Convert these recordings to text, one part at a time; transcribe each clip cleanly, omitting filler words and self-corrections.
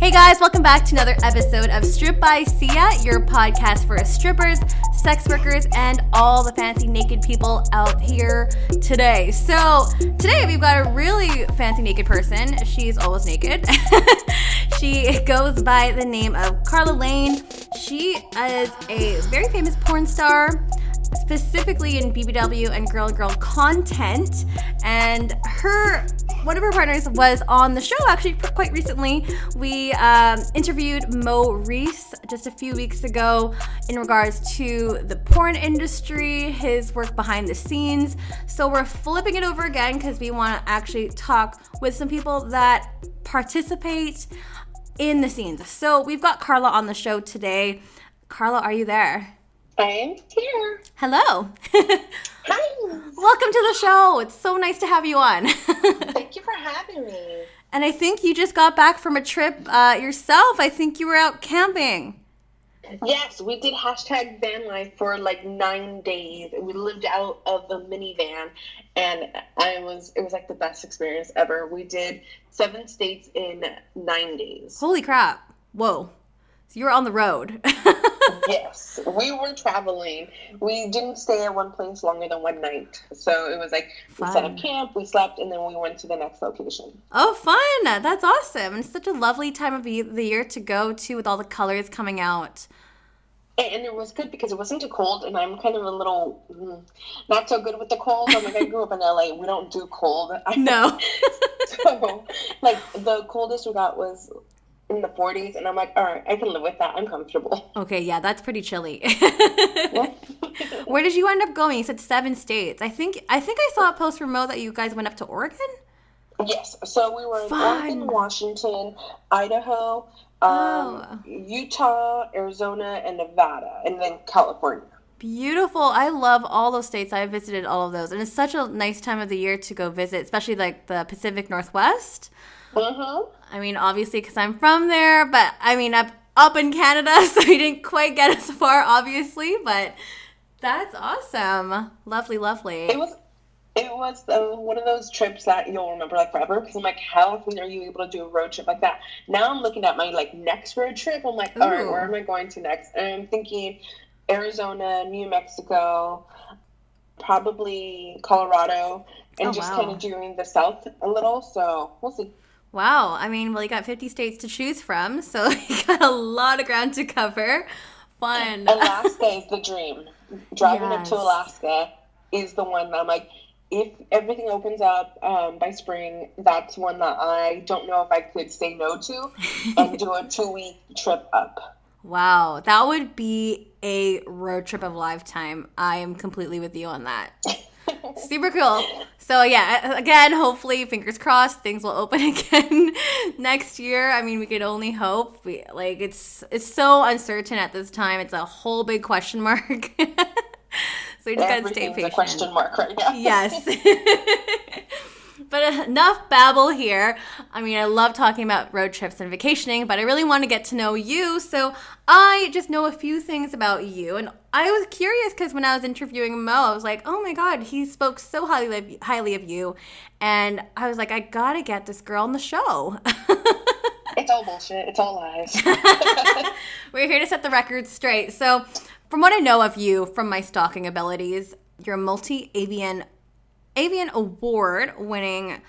Hey guys, welcome back to another episode of Strip by Sia, your podcast for strippers, sex workers, and all the fancy naked people out here today. So today we've got a really fancy naked person. She's always naked. She goes by the name of Karla Lane. She is a very famous porn star, specifically in BBW and girl content, and one of her partners was on the show actually quite recently. We interviewed Mo Reese just a few weeks ago in regards to the porn industry, his work behind the scenes. So we're flipping it over again because we want to actually talk with some people that participate in the scenes. So we've got Karla on the show today. Karla, are you there? I am here. Hello. Hi. Welcome to the show. It's so nice to have you on. Thank you for having me. And I think you just got back from a trip yourself. I think you were out camping. Yes, we did hashtag van life for like 9 days. We lived out of a minivan, and it was like the best experience ever. We did 7 states in 9 days. Holy crap. Whoa. So you were on the road. Yes, we were traveling. We didn't stay at one place longer than one night. So it was like we set up camp, we slept, and then we went to the next location. Oh, fun. That's awesome. And it's such a lovely time of the year to go to with all the colors coming out. And it was good because it wasn't too cold, and I'm kind of a little not so good with the cold. I'm like, I grew up in LA. We don't do cold. No. So, like, the coldest we got was in the 40s, and I'm like, all right, I can live with that. I'm comfortable. Okay, yeah, that's pretty chilly. Where did you end up going? You said 7 states. I think I saw a post from Mo that you guys went up to Oregon? Yes, so we were in Oregon, Washington, Idaho, Utah, Arizona, and Nevada, and then California. Beautiful. I love all those states. I visited all of those, and it's such a nice time of the year to go visit, especially like the Pacific Northwest. Mm-hmm. I mean, obviously, because I'm from there, but I mean, up in Canada, so we didn't quite get as far, obviously, but that's awesome. Lovely, lovely. It was one of those trips that you'll remember like forever, because I'm like, how often are you able to do a road trip like that? Now I'm looking at my like next road trip. I'm like, all right, where am I going to next? And I'm thinking Arizona, New Mexico, probably Colorado, and just kind of doing the South a little. So we'll see. Wow. I mean, well, you got 50 states to choose from, so you got a lot of ground to cover. Fun. Alaska is the dream. Driving up to Alaska is the one that I'm like, if everything opens up by spring, that's one that I don't know if I could say no to and do a 2-week trip up. Wow. That would be a road trip of a lifetime. I am completely with you on that. Super cool. So yeah, again, hopefully, fingers crossed, things will open again next year. I mean, we could only hope. It's so uncertain at this time. It's a whole big question mark. So we just gotta stay patient. A question mark right now. Yes. But enough babble here. I mean, I love talking about road trips and vacationing, but I really want to get to know you. So I just know a few things about you. And I was curious because when I was interviewing Mo, I was like, oh my God, he spoke so highly of you. And I was like, I got to get this girl on the show. It's all bullshit. It's all lies. We're here to set the record straight. So from what I know of you, from my stalking abilities, you're a multi-Avian Award-winning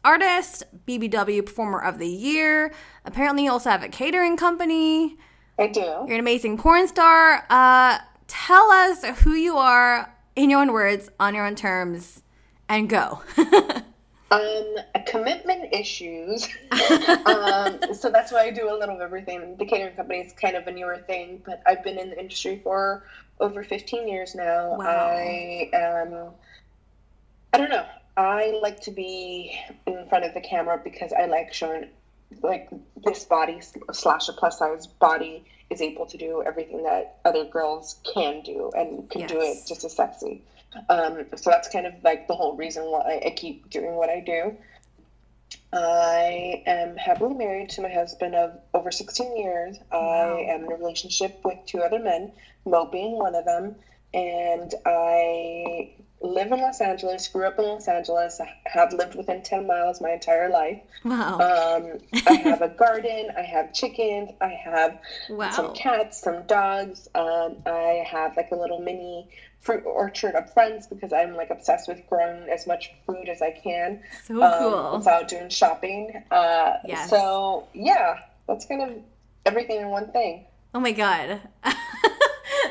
artist, BBW Performer of the Year. Apparently, you also have a catering company. I do. You're an amazing porn star. Tell us who you are in your own words, on your own terms, and go. Commitment issues. So that's why I do a little of everything. The catering company is kind of a newer thing, but I've been in the industry for over 15 years now. Wow. I don't know. I like to be in front of the camera because I like showing, like, this body / a plus size body is able to do everything that other girls can do and can do it just as sexy. So that's kind of like the whole reason why I keep doing what I do. I am happily married to my husband of over 16 years. Wow. I am in a relationship with 2 other men, Mo being one of them. And I live in Los Angeles, grew up in Los Angeles, have lived within 10 miles my entire life. Wow. I have a garden, I have chickens, I have some Wow. cats, some dogs. I have like a little mini fruit orchard of friends because I'm like obsessed with growing as much food as I can So cool. without doing shopping. Yes. So yeah, that's kind of everything in one thing. Oh my God.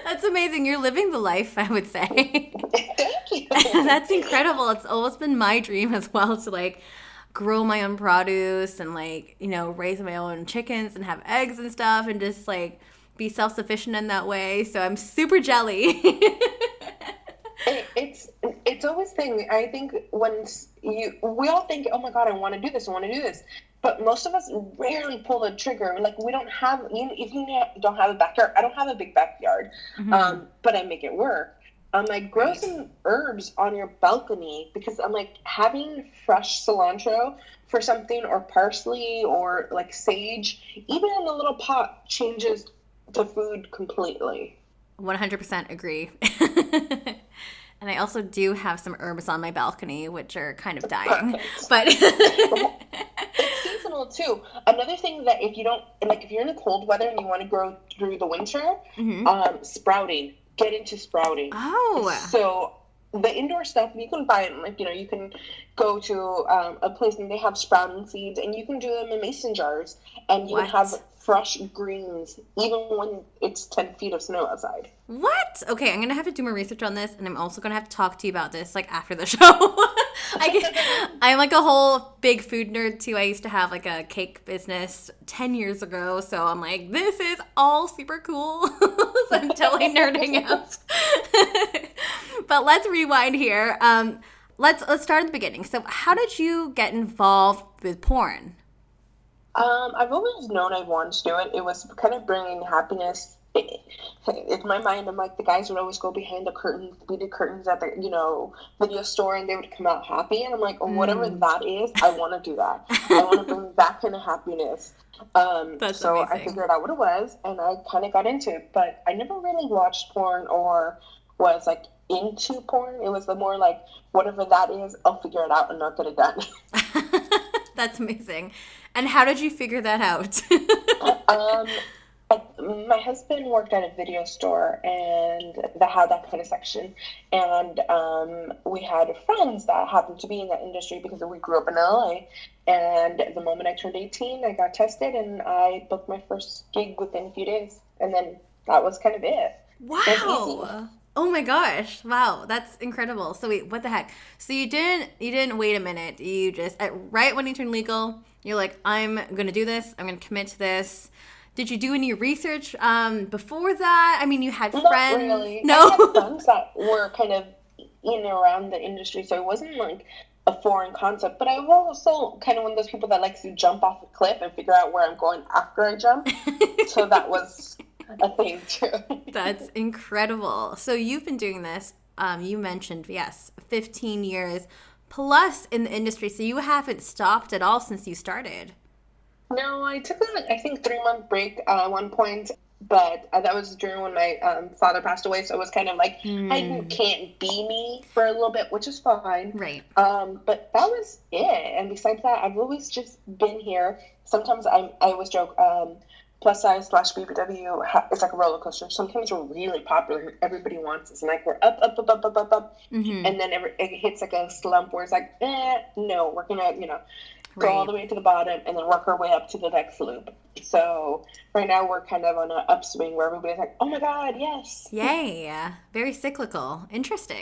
That's amazing. You're living the life, I would say. Thank you. That's incredible. It's always been my dream as well to like grow my own produce and like, raise my own chickens and have eggs and stuff and just like be self-sufficient in that way. So I'm super jelly. It's always thing. I think we all think, oh my God, I want to do this, I want to do this. But most of us rarely pull the trigger. Like we don't have, if you don't have a backyard, I don't have a big backyard, but I make it work. I grow some herbs on your balcony because I'm like having fresh cilantro for something or parsley or like sage, even in a little pot changes the food completely. 100% agree. And I also do have some herbs on my balcony, which are kind of dying. Perfect. But It's seasonal too. Another thing that if you don't like, if you're in the cold weather and you want to grow through the winter, sprouting. Get into sprouting. Oh. So the indoor stuff you can buy it. Like you can go to a place and they have sprouting seeds, and you can do them in mason jars, and you can have fresh greens even when it's 10 feet of snow outside. What? Okay, I'm gonna have to do more research on this, and I'm also gonna have to talk to you about this like after the show. I'm like a whole big food nerd too. I used to have like a cake business 10 years ago, so I'm like, this is all super cool. So I'm totally nerding out. But let's rewind here. Let's start at the beginning. So how did you get involved with porn? I've always known I wanted to do it. It was kind of bringing happiness. In my mind, I'm like, the guys would always go behind the curtains, beaded curtains at the, video store, and they would come out happy. And I'm like, oh, whatever that is, I want to do that. I want to bring that kind of happiness. That's so amazing. I figured out what it was, and I kind of got into it. But I never really watched porn or was like into porn. It was the more like, whatever that is, I'll figure it out and not get it done. That's amazing. And how did you figure that out? My husband worked at a video store and that had that kind of section. And we had friends that happened to be in that industry because we grew up in LA. And the moment I turned 18, I got tested and I booked my first gig within a few days. And then that was kind of it. Wow. Oh my gosh. Wow. That's incredible. So wait, what the heck? So you didn't wait a minute. You just, right when you turned legal, you're like, I'm going to do this. I'm going to commit to this. Did you do any research before that? I mean, you had friends. Not really. No. I had friends that were kind of in and around the industry, so it wasn't like a foreign concept. But I was also kind of one of those people that likes to jump off a cliff and figure out where I'm going after I jump. So that was a thing too. That's incredible. So you've been doing this, you mentioned, 15 years plus in the industry. So you haven't stopped at all since you started. No, I took I think 3-month break at one point, but that was during when my father passed away. So it was kind of like I can't be me for a little bit, which is fine. Right. But that was it. And besides that, I've always just been here. Sometimes I always joke. Plus size / BBW, it's like a roller coaster. Sometimes we're really popular and everybody wants us. And like we're up. And then it hits like a slump where it's like, no, we're going to, go all the way to the bottom and then work our way up to the next loop. So right now we're kind of on an upswing where everybody's like, oh my God, yes. Yay. Very cyclical. Interesting.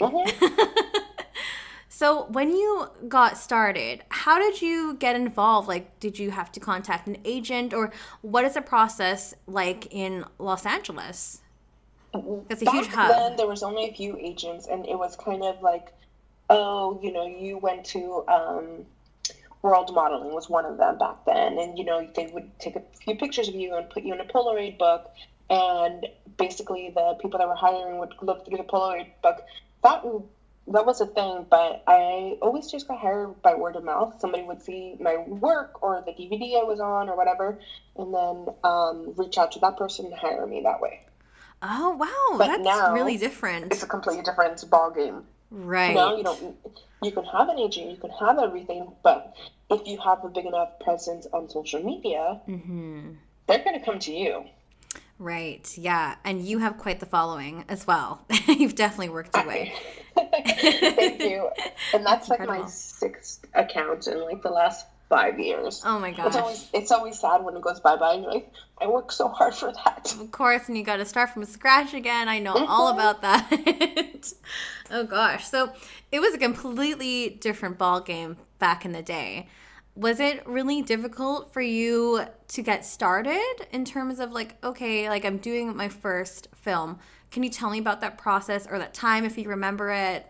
So when you got started, how did you get involved? Like, did you have to contact an agent, or what is the process like in Los Angeles? It's a huge hub. Back then, there was only a few agents, and it was kind of like, oh, you went to World Modeling was one of them back then, and they would take a few pictures of you and put you in a Polaroid book, and basically the people that were hiring would look through the Polaroid book. That was a thing, but I always just got hired by word of mouth. Somebody would see my work or the DVD I was on or whatever, and then reach out to that person and hire me that way. Oh, wow. But That's now, really different. It's a completely different ball game. Now Right. you can have an agent, you can have everything, but if you have a big enough presence on social media, they're going to come to you. Right. Yeah. And you have quite the following as well. You've definitely worked your way. Thank you. And That's that's like my incredible. 6th account in like the last 5 years. Oh my gosh. It's always sad when it goes bye bye and you're like, I worked so hard for that. Of course, and you got to start from scratch again. I know all Mhm. about that. Oh gosh. So it was a completely different ball game back in the day. Was it really difficult for you to get started in terms of like, okay, like I'm doing my first film. Can you tell me about that process or that time if you remember it?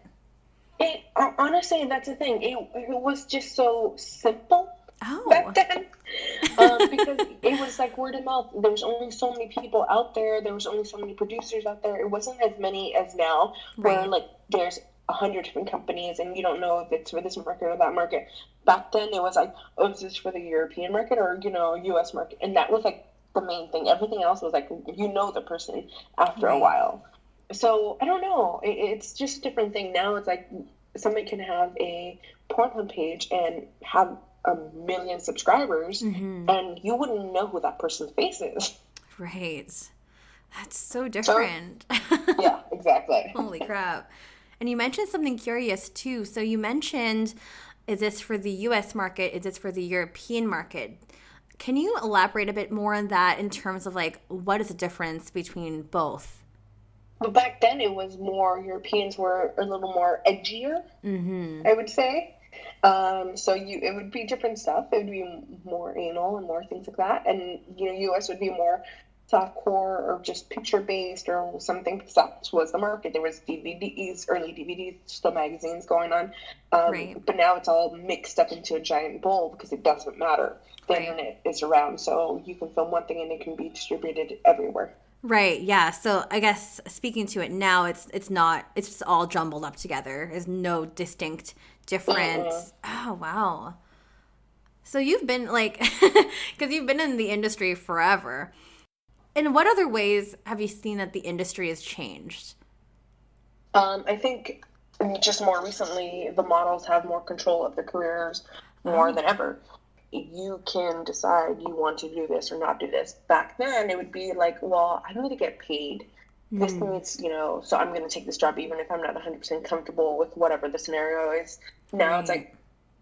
Honestly, that's the thing. It was just so simple back Oh, then, because it was like word of mouth. There was only so many people out there. There was only so many producers out there. It wasn't as many as now, where right. like there's 100 different companies and you don't know if it's for this market or that market. Back then, it was like, oh, is this for the European market or U.S. market? And that was like the main thing. Everything else was like the person after a Right. while. So I don't know. It's just a different thing now. It's like somebody can have a Pornhub page and have a million subscribers, and you wouldn't know who that person's face is. Right. That's so So different. yeah, exactly. Holy crap. And you mentioned something curious too. So you mentioned, is this for the US market? Is this for the European market? Can you elaborate a bit more on that in terms of like what is the difference between both? But back then, it was more Europeans were a little more edgier, I would say. So it would be different stuff. It would be more anal and more things like that, and US would be more softcore or just picture based or something, because that was the market. There was DVDs, early DVDs, still magazines going on, Right. but now it's all mixed up into a giant bowl because it doesn't matter. The Right. internet is around, so you can film one thing and it can be distributed everywhere. Right. Yeah. So I guess speaking to it now, it's not. It's just all jumbled up together. There's no distinct Mm-mm. difference. Oh wow. So you've been like, because you've been in the industry forever. In what other ways have you seen that the industry has changed? I think just more recently, the models have more control of their careers more than Oh, ever. You can decide you want to do this or not do this. Back then, it would be like, well, I don't need to get paid. This needs, so I'm going to take this job even if I'm not 100% comfortable with whatever the scenario is. Now it's right.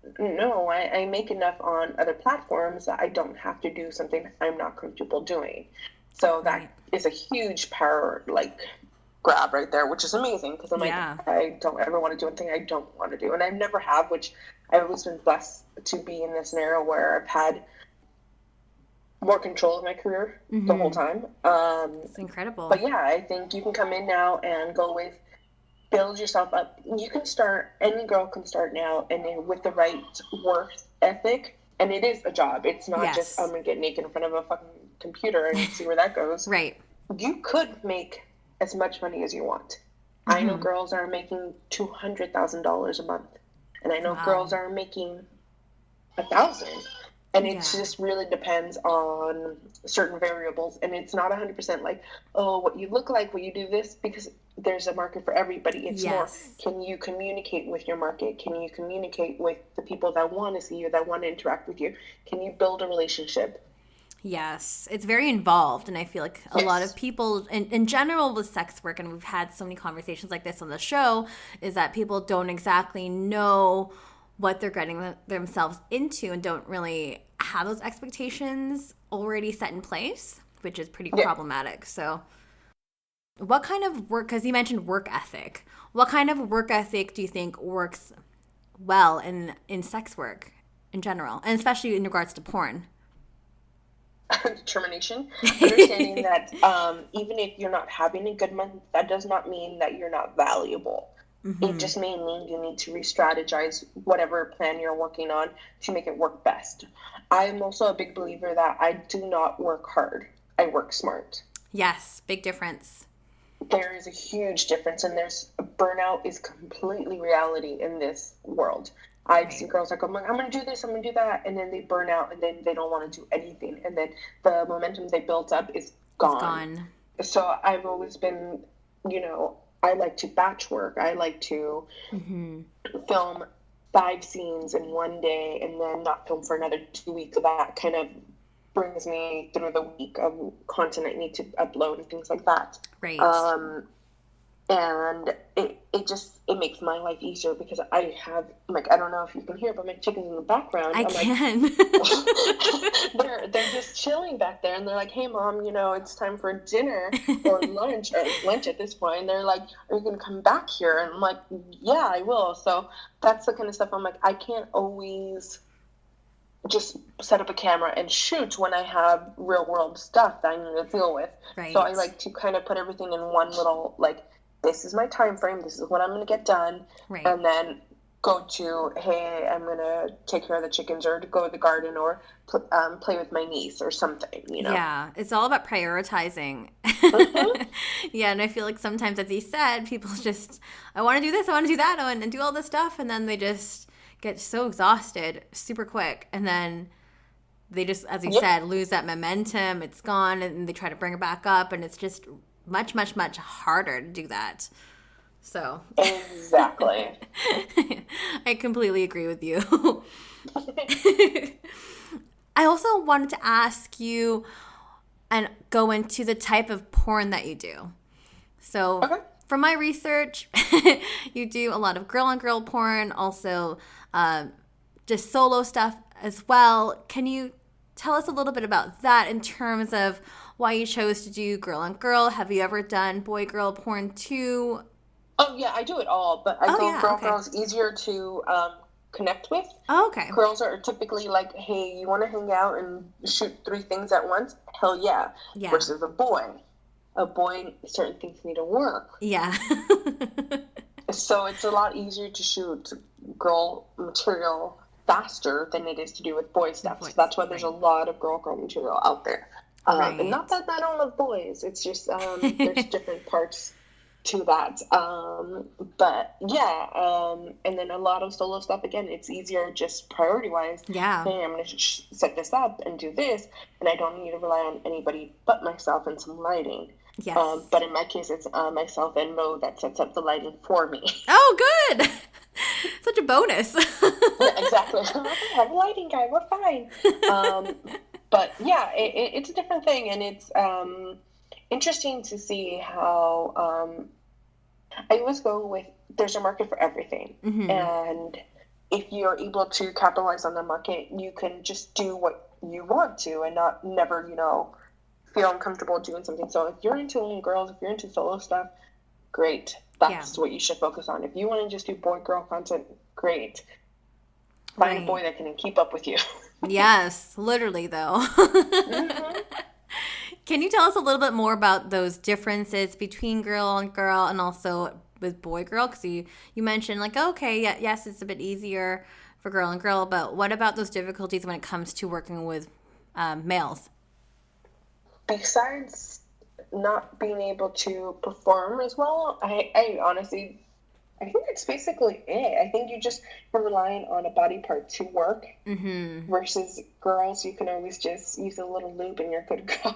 like, no, I make enough on other platforms that I don't have to do something I'm not comfortable doing. So that Right. is a huge power, like, grab right there, which is amazing because I'm like, Yeah. I don't ever want to do anything I don't want to do. And I never have, which I've always been blessed to be in this scenario where I've had more control of my career the whole time. It's incredible. But yeah, I think you can come in now and go with build yourself up. You can start, any girl can start now, and then with the right work ethic. And it is a job. It's not just, I'm Yes. going to get naked in front of a fucking computer and see where that goes. Right. You could make as much money as you want. I know girls are making $200,000 a month, and I know girls Wow. are making 1,000. And it Yeah. just really depends on certain variables, and it's not 100% like, oh, what you look like, what you do this, because there's a market for everybody. It's more, Yes. can you communicate with your market? Can you communicate with the people that want to see you, that want to interact with you? Can you build a relationship? Yes, it's very involved, and I feel like a lot of Yes. people, in general, with sex work, and we've had so many conversations like this on the show, is that people don't exactly know what they're getting themselves into, and don't really have those expectations already set in place, which is pretty Yeah. problematic. So, what kind of work? Because you mentioned work ethic. What kind of work ethic do you think works well in sex work in general, and especially in regards to porn? Determination, understanding that even if you're not having a good month, that does not mean that you're not valuable. It just may mean you need to re-strategize whatever plan you're working on to make it work best. I'm also a big believer that I do not work hard. I work smart. Yes, big difference. There is a huge difference, and there's burnout is completely reality in this world. I've seen Right. girls like, I'm going to do this, I'm going to do that, and then they burn out, and then they don't want to do anything, and then the momentum they built up is It's gone. gone. So I've always been, you know, I like to batch work. I like to film 5 scenes in one day and then not film for another 2 weeks. That kind of brings me through the week of content I need to upload and things like that. Right. And it makes my life easier because I have, like, I don't know if you can hear, but my chickens in the background. I can. Like, they're just chilling back there, and they're like, "Hey, Mom, it's time for dinner or lunch at this point." And they're like, "Are you going to come back here?" And I'm like, "Yeah, I will." So that's the kind of stuff I'm like, I can't always just set up a camera and shoot when I have real world stuff that I need to deal with. Right. So I like to kind of put everything in one little, like, this is my time frame, this is what I'm going to get done, right. And then go to, hey, I'm going to take care of the chickens, or to go to the garden, or play with my niece or something, Yeah, it's all about prioritizing. Yeah, and I feel like sometimes, as you said, people just, I want to do this, I want to do that, and do all this stuff, and then they just get so exhausted super quick, and then they just, as you said, lose that momentum, it's gone, and they try to bring it back up, and it's just much, much, much harder to do that. So exactly. I completely agree with you. I also wanted to ask you and go into the type of porn that you do. So from my research, you do a lot of girl-on-girl porn, also just solo stuff as well. Can you tell us a little bit about that in terms of why you chose to do girl-on-girl? Have you ever done boy-girl porn too? Oh, yeah, I do it all, but I think girl-girl is easier to connect with. Oh, okay. Girls are typically like, hey, you want to hang out and shoot 3 things at once? Hell yeah. Versus a boy, certain things need to work. Yeah. So it's a lot easier to shoot girl material faster than it is to do with boy stuff. So that's why there's a lot of girl material out there. And not that I don't love boys. It's just there's different parts to that. But yeah, and then a lot of solo stuff, again, it's easier just priority-wise. Yeah. Hey, I'm going to set this up and do this, and I don't need to rely on anybody but myself and some lighting. Yes. But in my case, it's myself and Mo that sets up the lighting for me. Oh, good. Such a bonus. Yeah, exactly. I have a lighting guy. We're fine. But yeah, it's a different thing, and it's interesting to see how I always go with, there's a market for everything. And if you're able to capitalize on the market, you can just do what you want to and never, feel uncomfortable doing something. So if you're into only girls, if you're into solo stuff, great. That's what you should focus on. If you want to just do boy-girl content, great. Find a boy that can keep up with you. Yes, literally, though. Can you tell us a little bit more about those differences between girl and girl and also with boy-girl? Because you mentioned, like, okay, yes, it's a bit easier for girl and girl, but what about those difficulties when it comes to working with males? Besides not being able to perform as well, I honestly, I think that's basically it. I think you just are relying on a body part to work. Versus girls, you can always just use a little lube and you're good to go.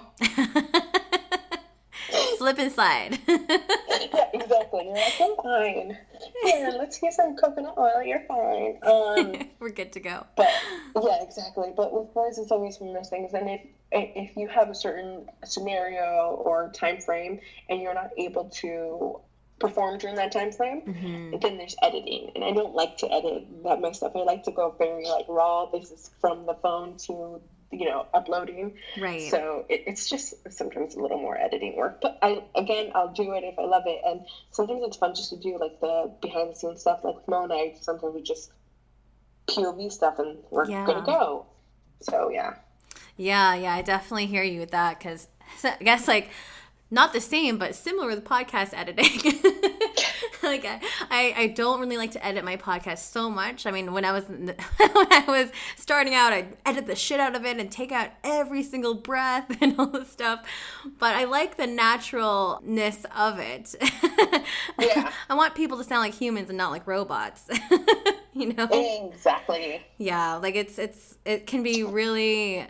Slip and slide. Yeah, exactly. You're like, I'm fine. Yeah, let's get some coconut oil. You're fine. We're good to go. But yeah, exactly. But with boys, it's always one of those things. And if you have a certain scenario or time frame and you're not able to perform during that time frame, then there's editing. And I don't like to edit that my stuff. I like to go very raw. This is from the phone to uploading. Right. So it's just sometimes a little more editing work. But I'll do it if I love it. And sometimes it's fun just to do the behind the scenes stuff. Like with Mo and I, sometimes we just POV stuff and we're good to go. So yeah. Yeah, I definitely hear you with that, because I guess not the same, but similar with podcast editing. I don't really like to edit my podcast so much. I mean, when I was starting out, I'd edit the shit out of it and take out every single breath and all this stuff. But I like the naturalness of it. Yeah. I want people to sound like humans and not like robots. Exactly. Yeah, it can be really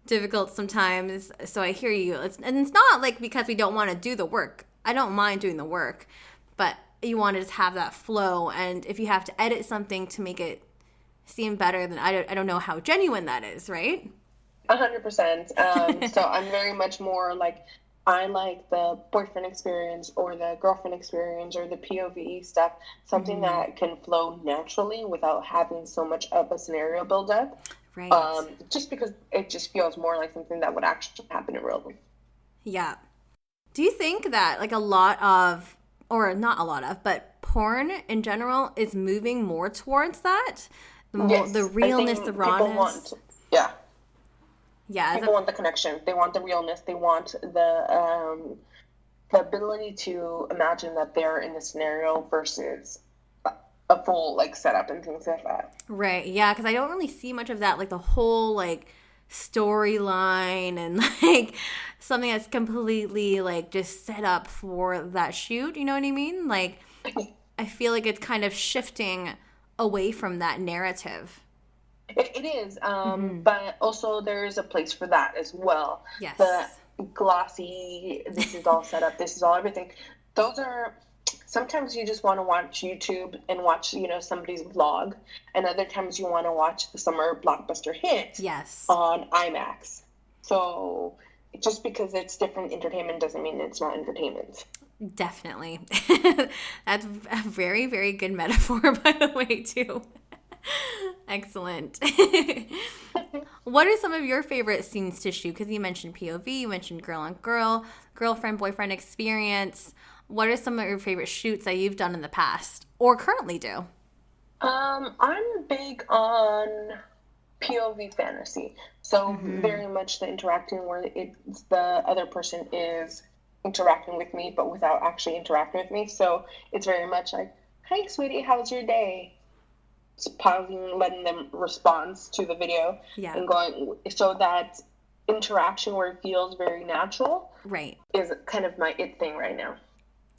difficult sometimes. So I hear you. It's not because we don't want to do the work. I don't mind doing the work. but you want to just have that flow. And if you have to edit something to make it seem better, then I don't know how genuine that is, right? 100%. So I'm very much more like, I like the boyfriend experience or the girlfriend experience or the POV stuff, something that can flow naturally without having so much of a scenario build up. Right. Just because it just feels more like something that would actually happen in real life. Yeah. Do you think that like a lot of, or not a lot of, but porn in general is moving more towards that? The realness, the rawness. Yeah, people want the connection. They want the realness. They want the ability to imagine that they're in the scenario versus a full like setup and things like that. Right. Yeah, because I don't really see much of that, like the whole like storyline and like something that's completely like just set up for that shoot. You know what I mean? Like I feel like it's kind of shifting away from that narrative. It is, but also there's a place for that as well. Yes. The glossy, this is all set up, this is all everything. Those are, sometimes you just want to watch YouTube and watch, somebody's vlog, and other times you want to watch the summer blockbuster hit on IMAX. So just because it's different entertainment doesn't mean it's not entertainment. Definitely. That's a very, very good metaphor, by the way, too. Excellent. What are some of your favorite scenes to shoot? Because you mentioned POV, you mentioned girl on girl, girlfriend, boyfriend experience. What are some of your favorite shoots that you've done in the past or currently do? I'm big on POV fantasy. So very much the interacting where it's the other person is interacting with me, but without actually interacting with me. So it's very much like, "Hey, sweetie, how's your day?" Pausing, letting them respond to the video, and going, so that interaction where it feels very natural, right, is kind of my it thing right now.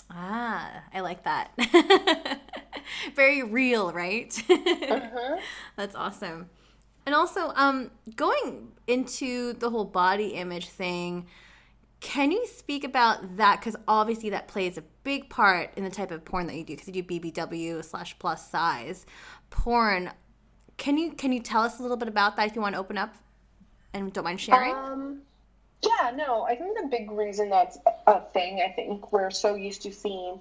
I like that. Very real, right? That's awesome. And also, going into the whole body image thing, can you speak about that? Because obviously that plays a big part in the type of porn that you do, because you do BBW/plus size porn. Can you tell us a little bit about that if you want to open up and don't mind sharing? I think the big reason that's a thing, I think we're so used to seeing,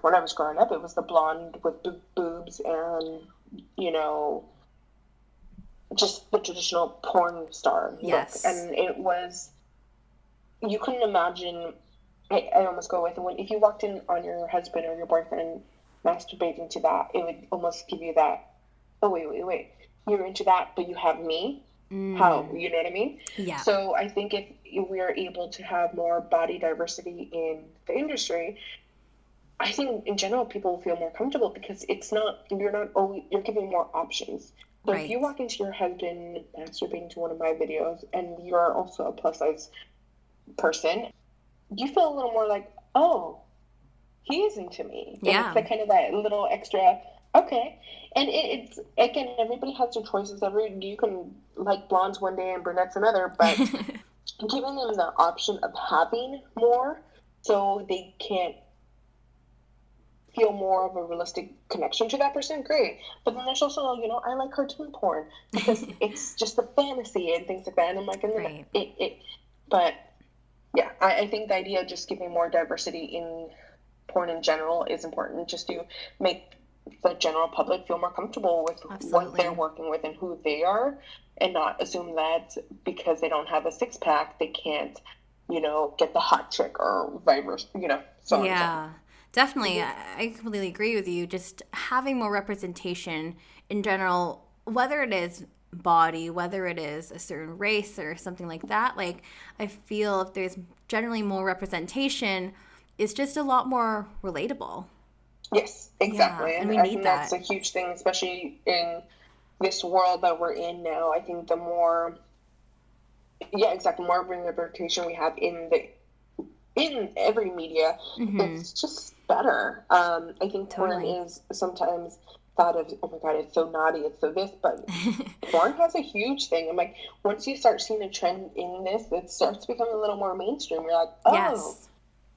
when I was growing up, it was the blonde with boobs and, just the traditional porn star look. And it was, you couldn't imagine, I almost go with it, if you walked in on your husband or your boyfriend masturbating to that, it would almost give you that, oh, wait, you're into that, but you have me? How? You know what I mean? Yeah. So I think if we are able to have more body diversity in the industry, I think in general people will feel more comfortable, because you're giving more options. So if you walk into your husband masturbating to one of my videos and you're also a plus size person, you feel a little more like, oh, he is into me. Yeah. It's like kind of that little extra, okay. And it's, again, everybody has their choices. You can like blondes one day and brunettes another, but giving them the option of having more so they can feel more of a realistic connection to that person, great. But then there's also, I like cartoon porn because it's just the fantasy and things like that. And I'm like, but yeah, I think the idea of just giving more diversity in porn in general is important, just to make the general public feel more comfortable with what they're working with and who they are, and not assume that because they don't have a six-pack, they can't, get the hot chick or vice, so on. Yeah, definitely. I completely agree with you. Just having more representation in general, whether it is body, whether it is a certain race or something like that, like I feel if there's generally more representation, it's just a lot more relatable. Yes, exactly. Yeah, and I think that's a huge thing, especially in this world that we're in now. I think the more representation we have in every media, it's just better. I think porn is sometimes thought of, oh my God, it's so naughty, it's so this, but porn has a huge thing. I'm like, once you start seeing a trend in this, it starts becoming a little more mainstream. You're like, oh,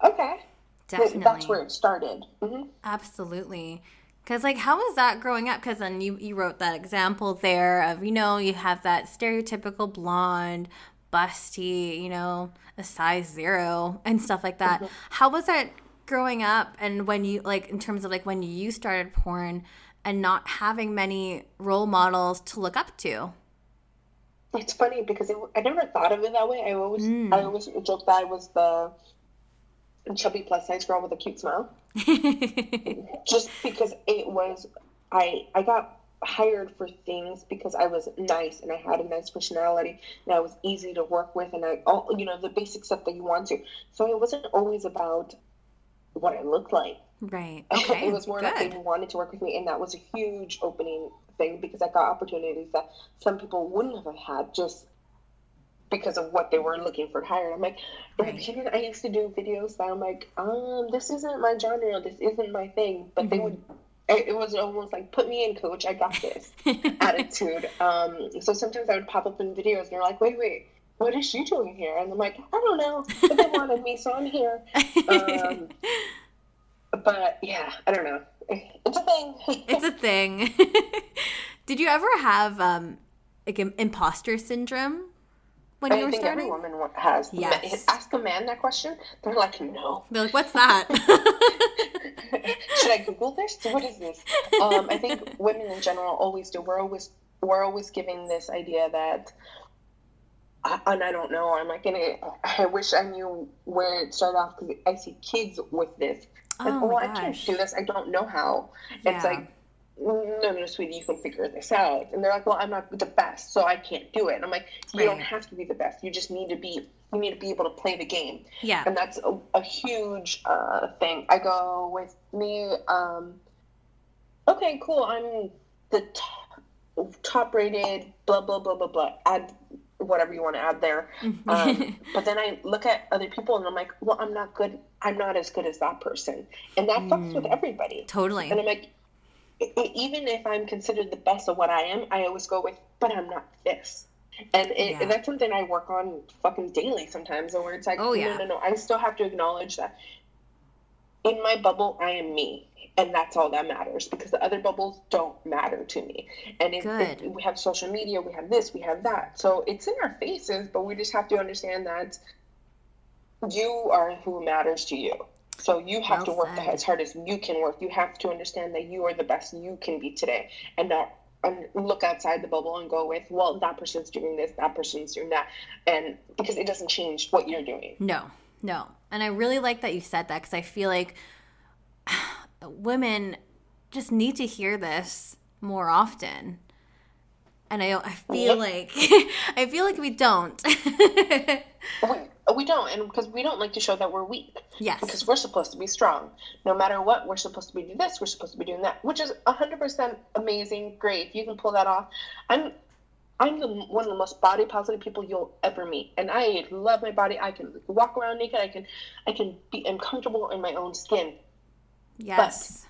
okay. Definitely. That's where it started. Mm-hmm. Absolutely. Because, like, how was that growing up? Because then you wrote that example there of, you have that stereotypical blonde, busty, a size 0 and stuff like that. Mm-hmm. How was that growing up, and when you, like, in terms of, like, when you started porn and not having many role models to look up to? It's funny because I never thought of it that way. I always joked that I was the chubby plus size girl with a cute smile. Just because it was, I got hired for things because I was nice and I had a nice personality and I was easy to work with, and the basic stuff that you want to. So it wasn't always about what I looked like. Right. Okay. It was more like they wanted to work with me, and that was a huge opening thing because I got opportunities that some people wouldn't have had just because of what they were looking for hired. I'm like, in the beginning, I used to do videos that I'm like, this isn't my genre, this isn't my thing, but it was almost like, put me in, coach, I got this attitude. So sometimes I would pop up in videos and they're like, wait, what is she doing here? And I'm like, I don't know, but they wanted me, so I'm here. But yeah, I don't know. It's a thing. It's a thing. Did you ever have like imposter syndrome when you were starting? I think every woman has. Yes. Ask a man that question, they're like, no. They're like, what's that? Should I Google this? What is this? I think women in general always do. We're always giving this idea that, and I don't know. I'm like, I wish I knew where it started off, because I see kids with this. Like, I can't do this. I don't know how. Yeah. It's like, no, sweetie, you can figure this out. And they're like, well, I'm not the best, so I can't do it. And I'm like, you don't have to be the best. You just need to be able to play the game. Yeah. And that's a huge thing. I go with me, okay, cool, I'm the top rated, blah, blah, blah, blah, blah. Add whatever you want to add there. But then I look at other people and I'm like, well, I'm not good. I'm not as good as that person. And that fucks with everybody. Totally. And I'm like, even if I'm considered the best of what I am, I always go with, but I'm not this. And that's something I work on fucking daily sometimes, where it's like, no, I still have to acknowledge that in my bubble, I am me. And that's all that matters, because the other bubbles don't matter to me. And we have social media, we have this, we have that. So it's in our faces, but we just have to understand that you are who matters to you. So you have to work as hard as you can work. You have to understand that you are the best you can be today, and not look outside the bubble and go with, well, that person's doing this, that person's doing that. And because it doesn't change what you're doing. No. And I really like that you said that, because I feel like women just need to hear this more often. And I feel like we don't. We don't, and because we don't like to show that we're weak. Yes. Because we're supposed to be strong. No matter what, we're supposed to be doing this, we're supposed to be doing that, which is 100% amazing, great. If you can pull that off. I'm one of the most body positive people you'll ever meet, and I love my body. I can walk around naked. I can be uncomfortable in my own skin. Yes.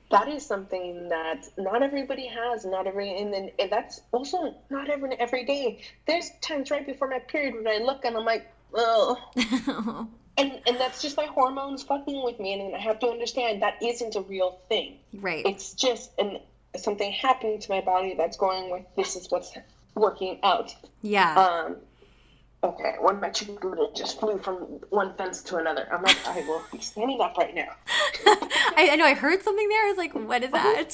But that is something that not everybody has, and that's also not every day. There's times right before my period when I look and I'm like, oh. and that's just my hormones fucking with me, and I have to understand that isn't a real thing. Right. It's just something happening to my body that's going with, this is what's working out. Yeah. Okay, one of my chicken just flew from one fence to another. I'm like, I will be standing up right now. I know, I heard something there. I was like, what is that?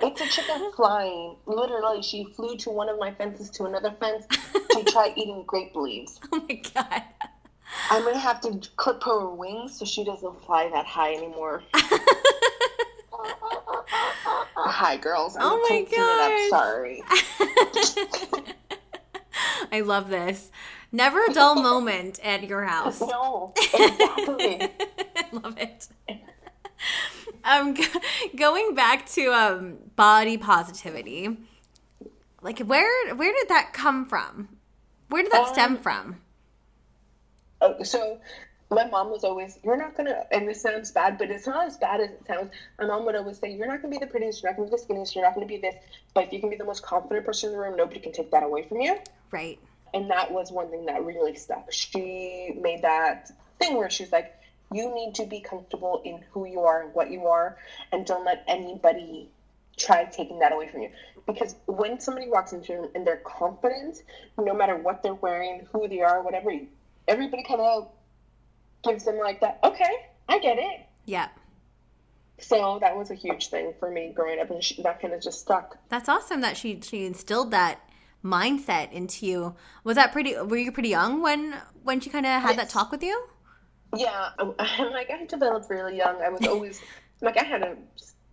It's a chicken flying. Literally, she flew to one of my fences to another fence to try eating grape leaves. Oh my God. I'm going to have to clip her wings so she doesn't fly that high anymore. Hi, girls. I'm sorry. I love this. Never a dull moment at your house. No, exactly. I love it. Going back to body positivity, like where did that come from? Where did that stem from? So my mom was always, you're not going to, and this sounds bad, but it's not as bad as it sounds. My mom would always say, you're not going to be the prettiest, you're not going to be the skinniest, you're not going to be this, but if you can be the most confident person in the room, nobody can take that away from you. Right. And that was one thing that really stuck. She made that thing where she's like, You need to be comfortable in who you are and what you are, and don't let anybody try taking that away from you. Because when somebody walks into you and they're confident, no matter what they're wearing, who they are, whatever, everybody kind of gives them like that, okay, I get it. Yeah. So that was a huge thing for me growing up, and that kind of just stuck. That's awesome that she instilled that mindset into you. Were you pretty young when she kind of had that talk with you? Yeah, I developed really young. I was always, I had a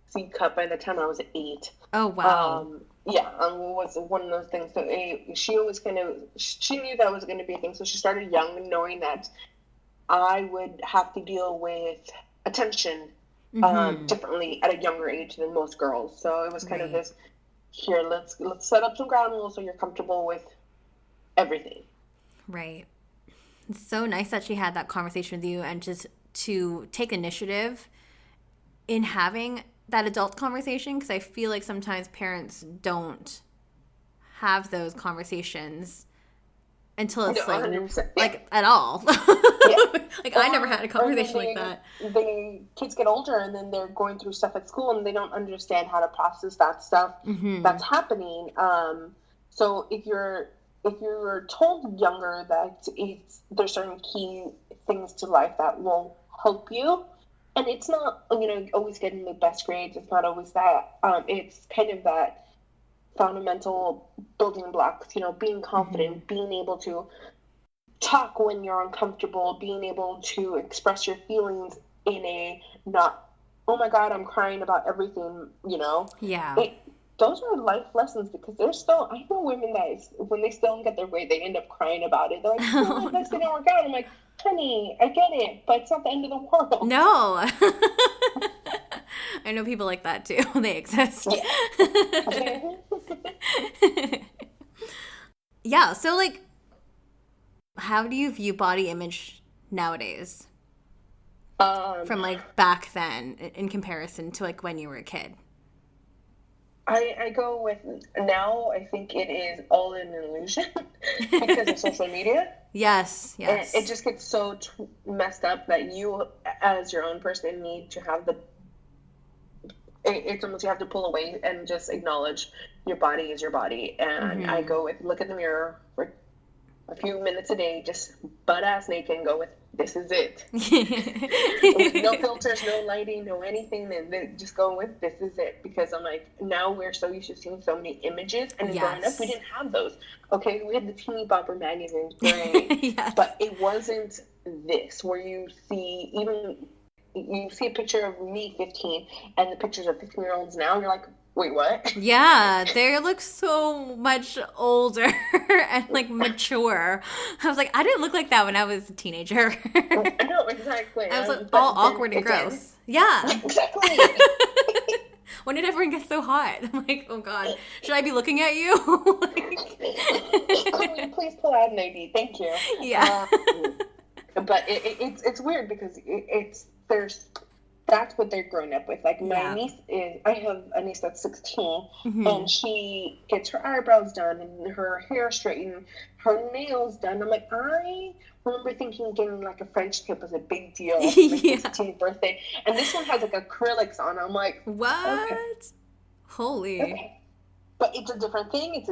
C cup by the time I was 8. Oh, wow. It was one of those things. So she always she knew that was going to be a thing. So she started young, knowing that I would have to deal with attention differently at a younger age than most girls. So it was kind of this, here, let's set up some ground rules so you're comfortable with everything. Right. It's so nice that she had that conversation with you, and just to take initiative in having that adult conversation, because I feel like sometimes parents don't have those conversations until it's like at all. Like, I never had a conversation like that. The kids get older, and then they're going through stuff at school, and they don't understand how to process that stuff that's happening. So if you're told younger that there's certain key things to life that will help you, and it's not, always getting the best grades. It's not always that. It's kind of that fundamental building blocks, being confident, being able to talk when you're uncomfortable, being able to express your feelings in a not, oh my God, I'm crying about everything, Yeah. Those are life lessons, because I know women that when they still don't get their way, they end up crying about it. They're like, oh, this didn't work out. I'm like, honey, I get it, but it's not the end of the world. No. I know people like that too. They exist. Yeah. Yeah, so like, how do you view body image nowadays? From like back then in comparison to like when you were a kid? I go with now, I think it is all an illusion because of social media. Yes. And it just gets so messed up that you, as your own person, need to have it's almost, you have to pull away and just acknowledge your body is your body. And I go with, look in the mirror for a few minutes a day, just butt ass naked, and go with, this is it. No filters, no lighting, no anything. Then just go with, this is it. Because I'm like, now we're so used to seeing so many images, and growing up we didn't have those. Okay, we had the teeny bopper magazines, great, but it wasn't this where you see a picture of me 15 and the pictures of 15-year-olds now, and you're like, wait, what? Yeah, they look so much older and like mature. I was like, I didn't look like that when I was a teenager. No, exactly. I was like all awkward and gross. Yeah. Exactly. When did everyone get so hot? I'm like, oh God, should I be looking at you? Please pull out an ID. Thank you. Yeah. But it's weird because that's what they're growing up with. Like my niece I have a niece that's 16, and she gets her eyebrows done and her hair straightened, her nails done. I'm like, I remember thinking getting like a French tip was a big deal for my 16th birthday, and this one has like acrylics on. I'm like, what? Okay. Holy. Okay. But it's a different thing.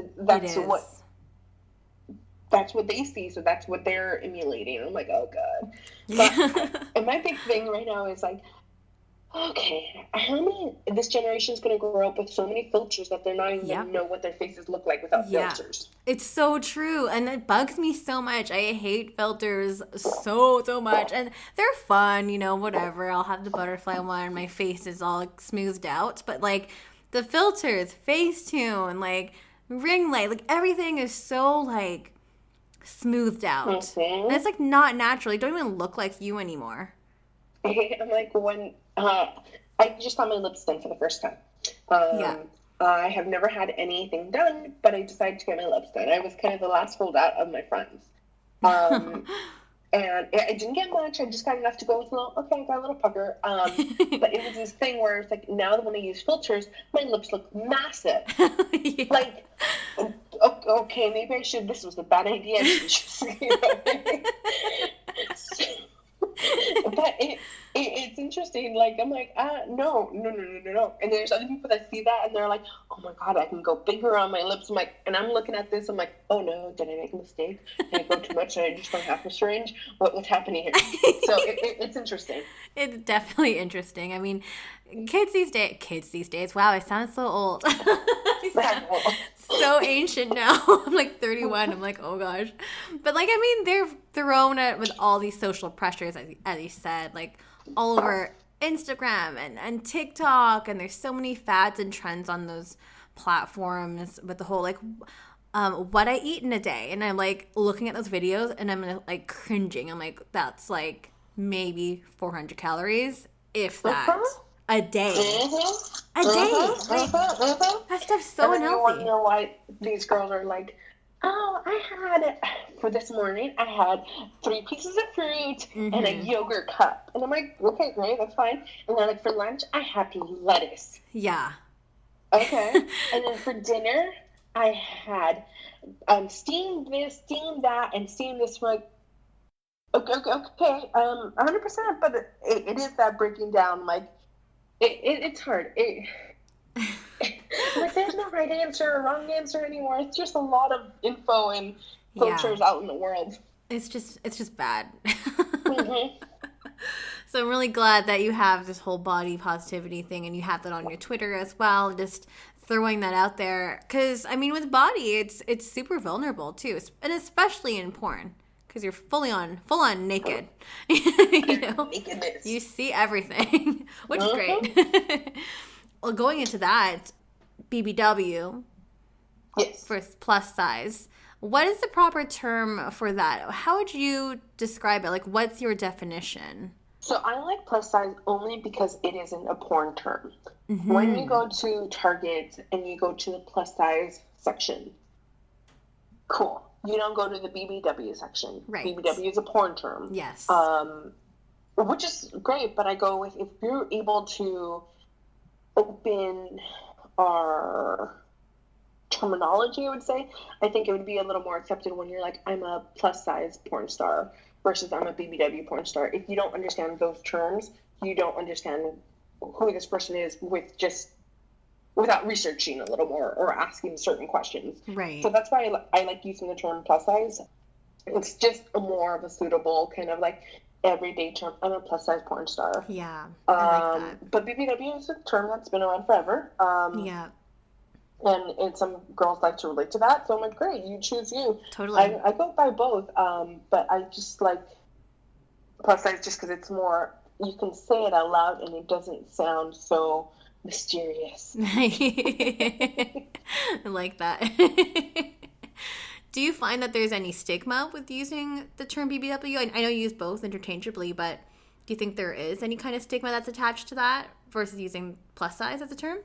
That's what they see, so that's what they're emulating. I'm like, oh God. But and my big thing right now is like, okay, this generation is going to grow up with so many filters that they're not even going to know what their faces look like without filters. It's so true, and it bugs me so much. I hate filters so much, and they're fun, whatever. I'll have the butterfly one, my face is all like, smoothed out, but like the filters, Facetune, like ring light, like everything is so like smoothed out. And it's like not natural. You don't even look like you anymore. I'm like, when I just got my lips done for the first time. I have never had anything done, but I decided to get my lips done. I was kind of the last holdout of my friends. And I didn't get much. I just got enough to go with I got a little pucker. But it was this thing where it's like, now that when I use filters, my lips look massive. Like, okay, maybe this was a bad idea. But interesting. Like, I'm like, no. And there's other people that see that and they're like, oh my God, I can go bigger on my lips. I'm like, and I'm looking at this, I'm like, oh no, did I make a mistake? Did I go too much? Did I just go half a syringe? What's happening here? So it's interesting. It's definitely interesting. I mean, kids these days, wow, I sound so old. I sound so ancient now. I'm like 31. I'm like, oh gosh. But like, I mean, they're thrown at with all these social pressures, as you said, like all over Instagram and TikTok, and there's so many fads and trends on those platforms with the whole like what I eat in a day. And I'm like looking at those videos and I'm like cringing. I'm like, that's like maybe 400 calories, if that, a day. A day. Like, that stuff's so unhealthy. You wonder why these girls are like, oh, for this morning, I had 3 pieces of fruit and a yogurt cup. And I'm like, okay, great, that's fine. And then like for lunch, I had lettuce. Yeah. Okay. And then for dinner, I had steamed this, steamed that, and steamed this. Like, okay, 100%. But it is that breaking down. Like, it's hard. Like, there's no right answer or wrong answer anymore. It's just a lot of info and cultures out in the world. It's just bad. So I'm really glad that you have this whole body positivity thing, and you have that on your Twitter as well. Just throwing that out there, because I mean, with body, it's super vulnerable too, and especially in porn, because you're full on naked. You know, nakedness. You see everything, which is great. Well, going into that, BBW, yes, for plus size. What is the proper term for that? How would you describe it? Like, what's your definition? So I like plus size only because it isn't a porn term. When you go to Target and you go to the plus size section, cool. You don't go to the BBW section. Right. BBW is a porn term. Yes. Which is great, but I go with, if you're able to open our terminology, I would say, I think it would be a little more accepted when you're like, I'm a plus size porn star versus I'm a BBW porn star. If you don't understand those terms, you don't understand who this person is without researching a little more or asking certain questions. Right. So that's why I like using the term plus size. It's just a more of a suitable kind of like everyday term. I'm a plus size porn star. Yeah. I like that. But BBW is a term that's been around forever. Yeah. And some girls like to relate to that. So I'm like, great, you choose you. Totally. I go by both. But I just like plus size just because it's more, you can say it out loud and it doesn't sound so mysterious. I like that. Do you find that there's any stigma with using the term BBW? I know you use both interchangeably, but do you think there is any kind of stigma that's attached to that versus using plus size as a term?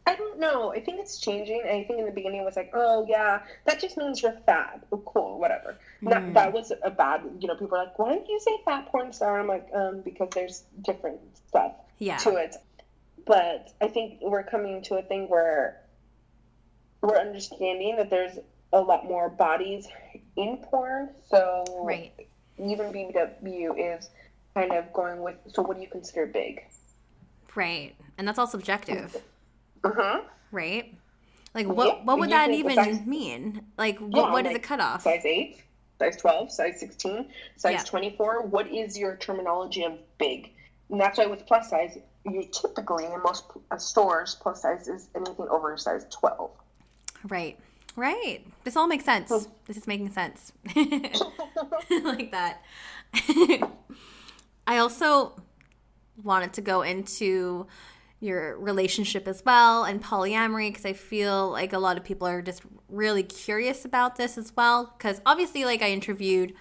I don't know. I think it's changing. I think in the beginning it was like, oh yeah, that just means you're fat. Oh, cool, whatever. That was a bad, people are like, why don't you say fat porn star? I'm like, because there's different stuff to it. But I think we're coming to a thing where we're understanding that there's a lot more bodies in porn. So even BBW is kind of going with, so what do you consider big? Right. And that's all subjective. Right? Like, what would you that even mean? Like, what is the cutoff? Size 8, size 12, size 16, size 24. What is your terminology of big? And that's why with plus size, you typically, in most stores, plus size is anything over size 12. Right. This all makes sense. This is making sense. Like that. I also wanted to go into your relationship as well and polyamory, because I feel like a lot of people are just really curious about this as well, because obviously, like, I interviewed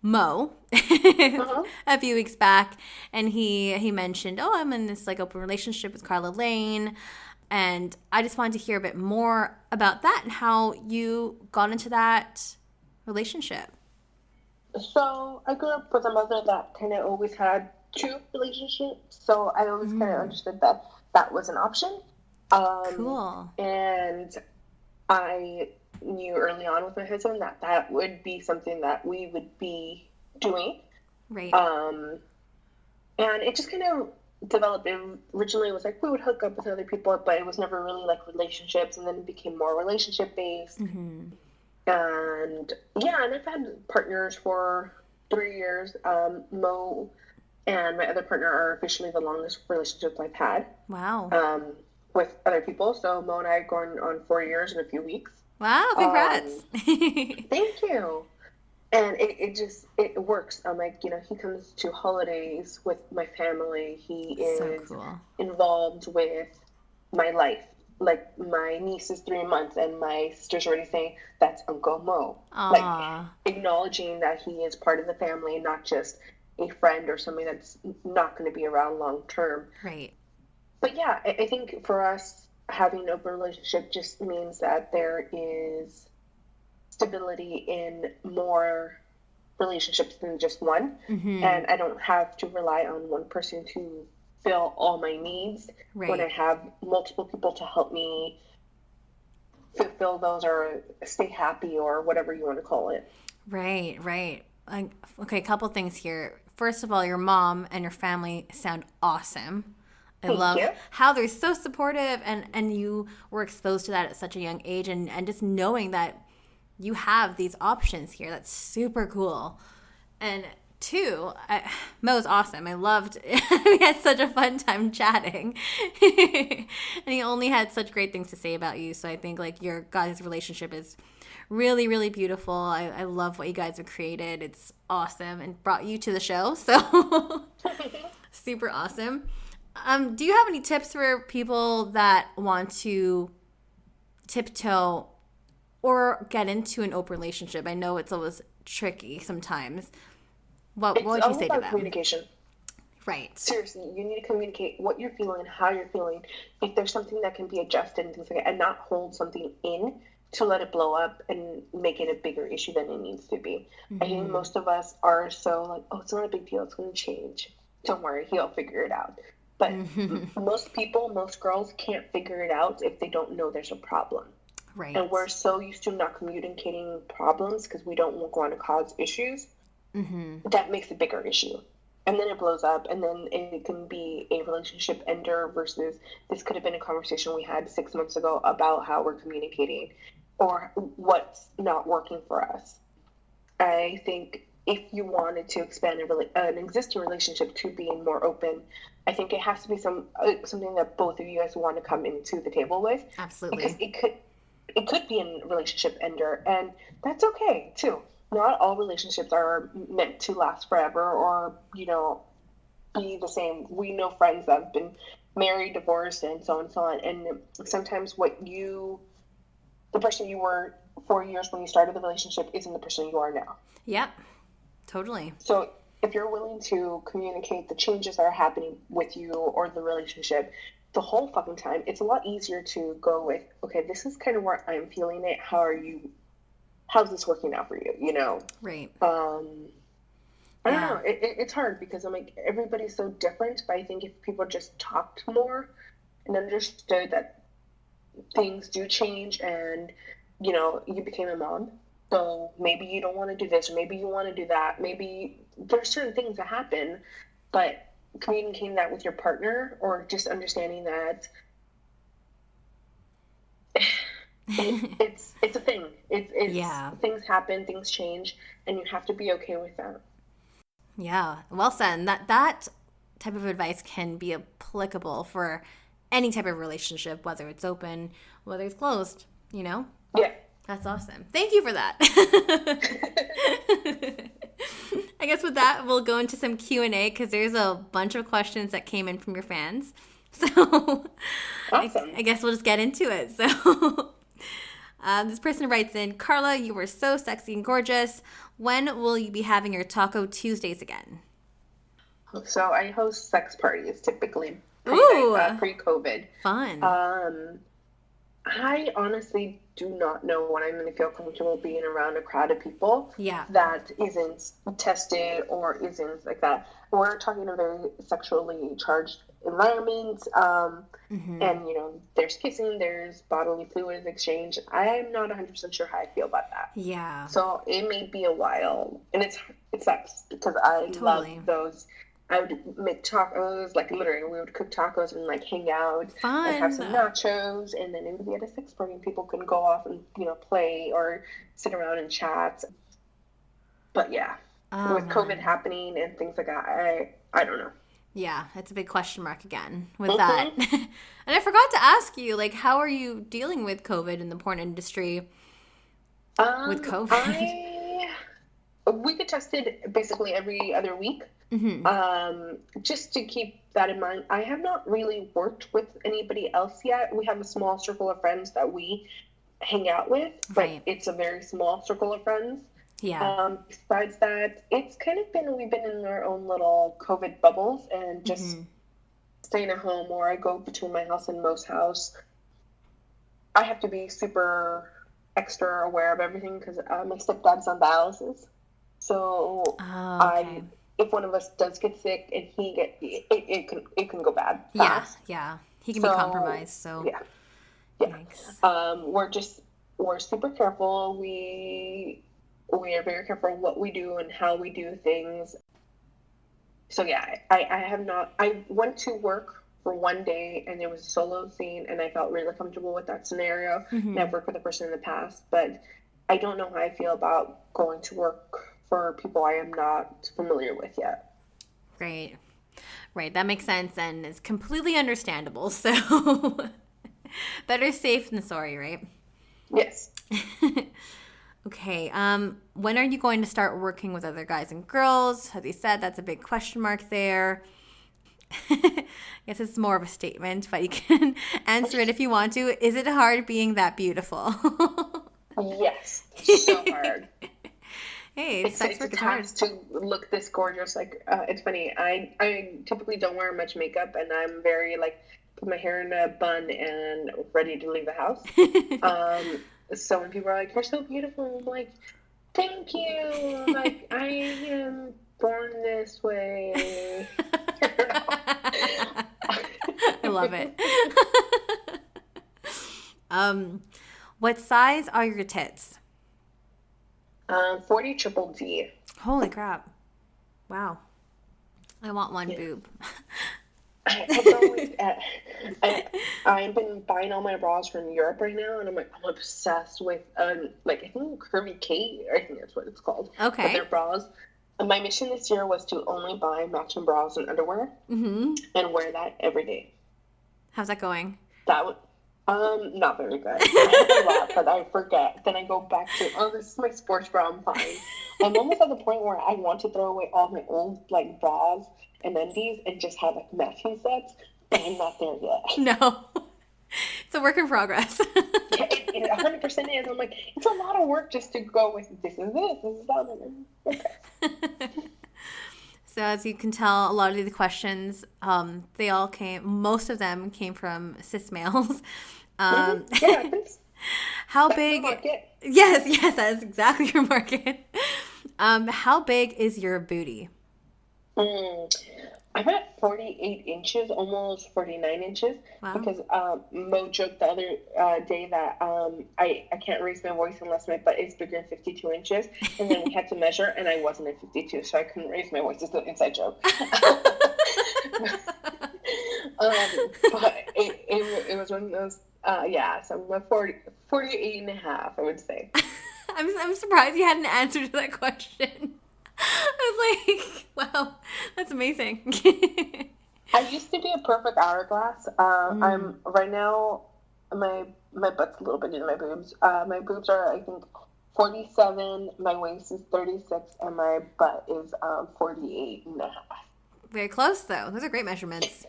Mo a few weeks back, and he mentioned, I'm in this like open relationship with Karla Lane, and I just wanted to hear a bit more about that and how you got into that relationship. So I grew up with a mother that kind of always had 2 relationships, so I always kind of understood that was an option. Cool. And I knew early on with my husband that would be something that we would be doing. Right. And it just kind of developed. It originally was like we would hook up with other people, but it was never really like relationships, and then it became more relationship based. Mm-hmm. And yeah, and I've had partners for 3 years. Mo and my other partner are officially the longest relationships I've had. Wow. With other people. So Mo and I are going on 4 years in a few weeks. Wow, congrats. Thank you. And it works. I'm like, he comes to holidays with my family. He So is cool. involved with my life. Like, my niece is 3 months, and my sister's already saying, that's Uncle Mo. Aww. Like, acknowledging that he is part of the family and not just a friend or somebody that's not going to be around long term. Right. But yeah, I think for us, having an open relationship just means that there is stability in more relationships than just one. Mm-hmm. And I don't have to rely on one person to fill all my needs when I have multiple people to help me fulfill those or stay happy or whatever you want to call it. Right. Okay, a couple things here. First of all, your mom and your family sound awesome. I love how they're so supportive, and you were exposed to that at such a young age, and just knowing that you have these options here. That's super cool. And two, Mo's awesome. I loved we had such a fun time chatting. And he only had such great things to say about you. So I think like your guys' relationship is really, really beautiful. I love what you guys have created. It's awesome and brought you to the show. So super awesome. Do you have any tips for people that want to tiptoe or get into an open relationship? I know it's always tricky sometimes. What would you say to them? Communication. Right. Seriously, you need to communicate what you're feeling, how you're feeling. If there's something that can be adjusted and things like that, and not hold something in to let it blow up and make it a bigger issue than it needs to be. Mm-hmm. I think most of us are so like, oh, it's not a big deal. It's going to change. Don't worry. He'll figure it out. But most people, most girls can't figure it out if they don't know there's a problem. Right. And we're so used to not communicating problems because we don't want to cause issues. Mm-hmm. That makes a bigger issue. And then it blows up, and then it can be a relationship ender versus this could have been a conversation we had 6 months ago about how we're communicating or what's not working for us. I think if you wanted to expand an existing relationship to being more open, I think it has to be something that both of you guys want to come into the table with. Absolutely. Because it could be a relationship ender, and that's okay too. Not all relationships are meant to last forever or, be the same. We know friends that have been married, divorced, and so on. And sometimes the person you were 4 years when you started the relationship isn't the person you are now. Yep, totally. So if you're willing to communicate the changes that are happening with you or the relationship the whole fucking time, it's a lot easier to go with, okay, this is kind of where I'm feeling it. How's this working out for you, Right. I don't know. It's hard because I'm like, everybody's so different, but I think if people just talked more and understood that things do change and, you became a mom, so maybe you don't want to do this, or maybe you want to do that. Maybe there's certain things that happen, but communicating that with your partner or just understanding that it's a thing. It's things happen, things change, and you have to be okay with that. Yeah, well said. And that type of advice can be applicable for any type of relationship, whether it's open, whether it's closed, Yeah. That's awesome. Thank you for that. I guess with that, we'll go into some Q&A because there's a bunch of questions that came in from your fans. So awesome. I guess we'll just get into it. So this person writes in, Karla, you were so sexy and gorgeous. When will you be having your Taco Tuesdays again? So I host sex parties typically pre-COVID. Fun. I honestly do not know when I'm going to feel comfortable being around a crowd of people that isn't tested or isn't like that. We're talking a very sexually charged environment, and there's kissing, there's bodily fluids exchange. I'm not 100% sure how I feel about that. Yeah. So it may be a while, and it sucks because I love those I would make tacos, like literally we would cook tacos and like hang out and have some Fun. nachos, and then it would be at a sex party and people could go off and, play or sit around and chat. But yeah, Oh, with COVID man. happening and things like that, I don't know. Yeah, it's a big question mark again with that. Mm-hmm. And I forgot to ask you, like, how are you dealing with COVID in the porn industry with COVID? We get tested basically every other week. Hmm. Just to keep that in mind, I have not really worked with anybody else yet. We have a small circle of friends that we hang out with, but Right. it's a very small circle of friends. Yeah. Besides that, it's kind of we've been in our own little COVID bubbles and just Hmm. staying at home, or I go between my house and Mo's house. I have to be super extra aware of everything because my stepdad's on dialysis. So Oh, okay. if one of us does get sick and it can go bad Yeah, fast. yeah. He can be So compromised, so yeah, yeah. yikes. We're super careful. We are very careful what we do and how we do things. So yeah, I have not. I went to work for one day and it was a solo scene and I felt really comfortable with that scenario. And Hmm. I've worked with a person in the past, but I don't know how I feel about going to work for people I am not familiar with yet. Right. Right. That makes sense and is completely understandable. So better safe than sorry, right? Yes. Okay. When are you going to start working with other guys and girls? As you said, that's a big question mark there. I guess it's more of a statement, but you can answer it if you want to. Is it hard being that beautiful? Yes. So hard. Hey, sex It's a work is hard. task to look this gorgeous. Like, it's funny. I typically don't wear much makeup, and I'm very like put my hair in a bun and ready to leave the house. So when people are like, "You're so beautiful," I'm like, "Thank you." Like, I am born this way. I love it. What size are your tits? 40 triple D. Holy crap. Wow. I want one Yeah. boob. I've always, I've been buying all my bras from Europe right now, and I'm obsessed with like I think Curvy Kate, I think that's what it's called. But Okay. their bras. And my mission this year was to only buy matching bras and underwear Mm-hmm. and wear that every day. How's that going? That would not very good. I have a lot, but I forget. Then I go back to, oh, this is my sports bra. I'm fine. I'm almost at the point where I want to throw away all my old like bras and undies and just have like matching sets, but I'm not there yet. No. It's a work in progress. Yeah, it 100% is. I'm like, it's a lot of work just to go with this is that. Okay. So as you can tell, a lot of the questions, most of them came from cis males. Yeah, that's How the big? market. Yes, that is exactly your market. How big is your booty? I'm at 48 inches, almost 49 inches, Wow. because Mo joked the other day that I can't raise my voice unless my butt is bigger than 52 inches. And then we had to measure, and I wasn't at 52, so I couldn't raise my voice. It's an inside joke. But it was one of those, yeah, so I'm a 48 and a half, I would say. I'm surprised you had an answer to that question. I was like, wow, that's amazing. I used to be a perfect hourglass. I'm right now. My butt's a little bit in my boobs. My boobs are, I think, 47. My waist is 36, and my butt is 48 and a half. Very close, though. Those are great measurements.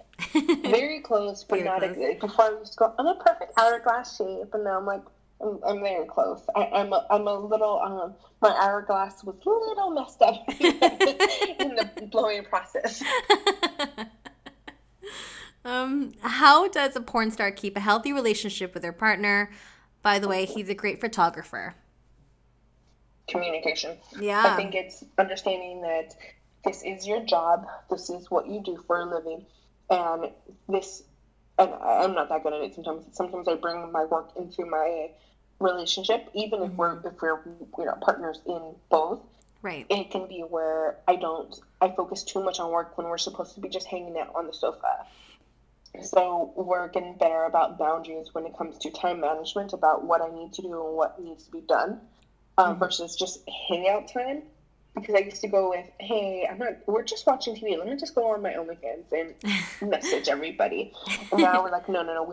Very close, but Very not close. before I used to go. I'm a perfect hourglass shape, and now I'm like. I'm very close. I'm a little. My hourglass was a little messed up in the blowing process. How does a porn star keep a healthy relationship with their partner? By the way, he's a great photographer. Communication. Yeah. I think it's understanding that this is your job. This is what you do for a living, and this. And I'm not that good at it sometimes. Sometimes I bring my work into my relationship, even if we're partners in both. Right. It can be where I focus too much on work when we're supposed to be just hanging out on the sofa. So we're getting better about boundaries when it comes to time management, about what I need to do and what needs to be done, versus just hangout time. Because I used to go with, hey, we're just watching TV. Let me just go on my OnlyFans and message everybody. And now we're like, no,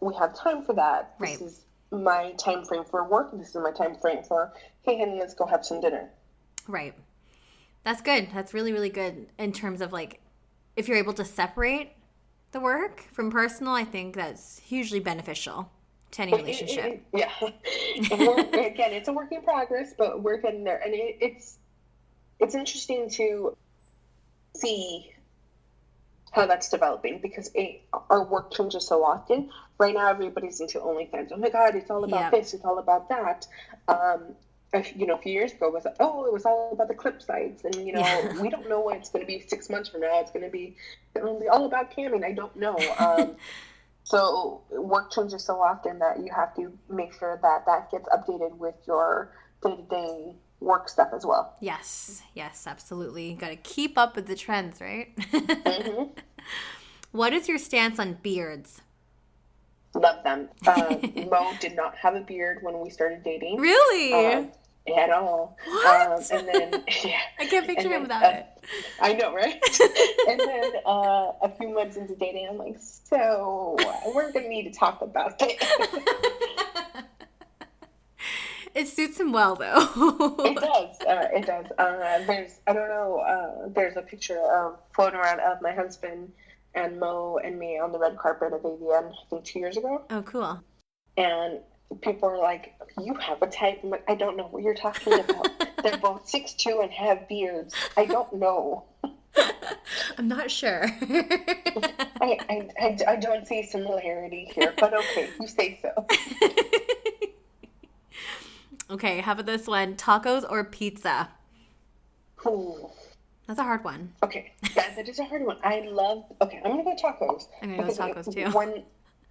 we have time for that. Right. This is my time frame for work. This is my time frame for, hey, honey, let's go have some dinner. Right. That's good. That's really, really good in terms of like, if you're able to separate the work from personal, I think that's hugely beneficial to any relationship. Yeah. Again, it's a work in progress, but we're getting there. And it's interesting to see how that's developing, because our work changes so often. Right now, everybody's into OnlyFans. Oh my God, it's all about this, it's all about that. A few years ago it was all about the clip sites, and we don't know what it's going to be 6 months from now. It's going to be all about camming. I don't know. So work changes so often that you have to make sure that gets updated with your day-to-day work stuff as well. Yes, absolutely. Got to keep up with the trends, right? Mm-hmm. What is your stance on beards? Love them. Mo did not have a beard when we started dating. Really? At all. What? And then, yeah. I can't picture him without it. I know, right? And then a few months into dating, I'm like, so we're going to need to talk about this. It suits him well, though. It does. There's a picture floating around of my husband and Mo and me on the red carpet at AVN, I think 2 years ago. Oh, cool. And people are like, you have a type? I'm like, I don't know what you're talking about. They're both 6'2" and have beards. I don't know. I'm not sure. I don't see similarity here, but okay, you say so. Okay, how about this one? Tacos or pizza? Ooh. That's a hard one. Okay, that is a hard one. I'm going to go tacos. I'm going to go tacos too.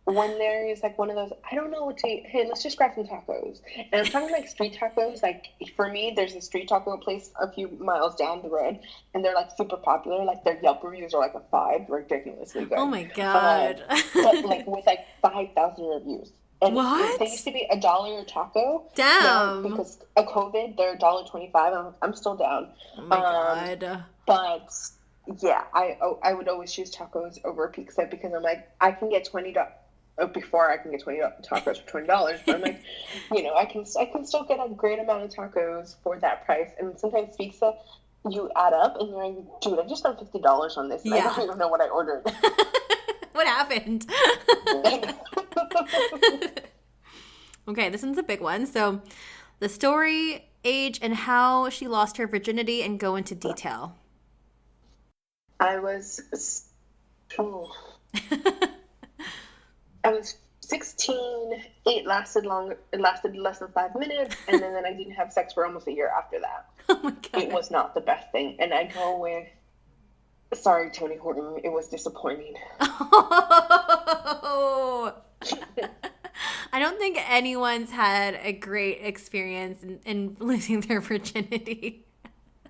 When there is like one of those, I don't know what to eat. Hey, let's just grab some tacos. And I'm talking like street tacos. Like for me, there's a street taco place a few miles down the road, and they're like super popular. Like their Yelp reviews are like a 5, ridiculously good. Oh my God. But like with like 5,000 reviews. And what? They used to be $1 a taco. Damn. Now, because of COVID, they're $1.25. I'm still down. Oh my God. But yeah, I would always choose tacos over pizza, because I'm like, I can get $20. Before I can get tacos for $20, but I'm like, I can still get a great amount of tacos for that price. And sometimes pizza, you add up and you're like, dude, I just spent $50 on this, and I don't even know what I ordered. What happened? Okay, this one's a big one. So, the story, age, and how she lost her virginity, and go into detail. I was 16. It lasted less than 5 minutes, and then I didn't have sex for almost a year after that. Oh my God. It was not the best thing, and I go with, sorry, Tony Horton, it was disappointing. Oh. I don't think anyone's had a great experience in losing their virginity.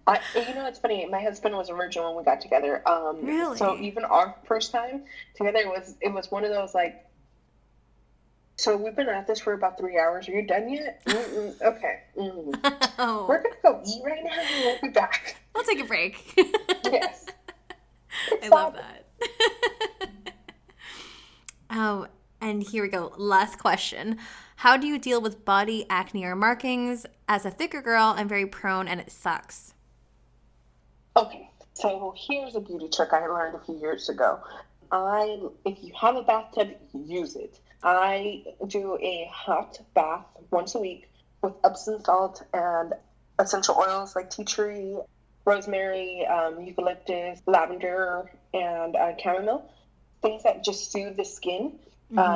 It's funny. My husband was a virgin when we got together. Really? So even our first time together, it was one of those like, so we've been at this for about 3 hours. Are you done yet? Okay. Oh. We're going to go eat right now, and we'll be back. I'll take a break. Yes. I love that. Oh, and here we go. Last question. How do you deal with body acne or markings? As a thicker girl, I'm very prone, and it sucks. Okay, so here's a beauty trick I learned a few years ago. If you have a bathtub, use it. I do a hot bath once a week with Epsom salt and essential oils like tea tree, rosemary, eucalyptus, lavender, and chamomile. Things that just soothe the skin.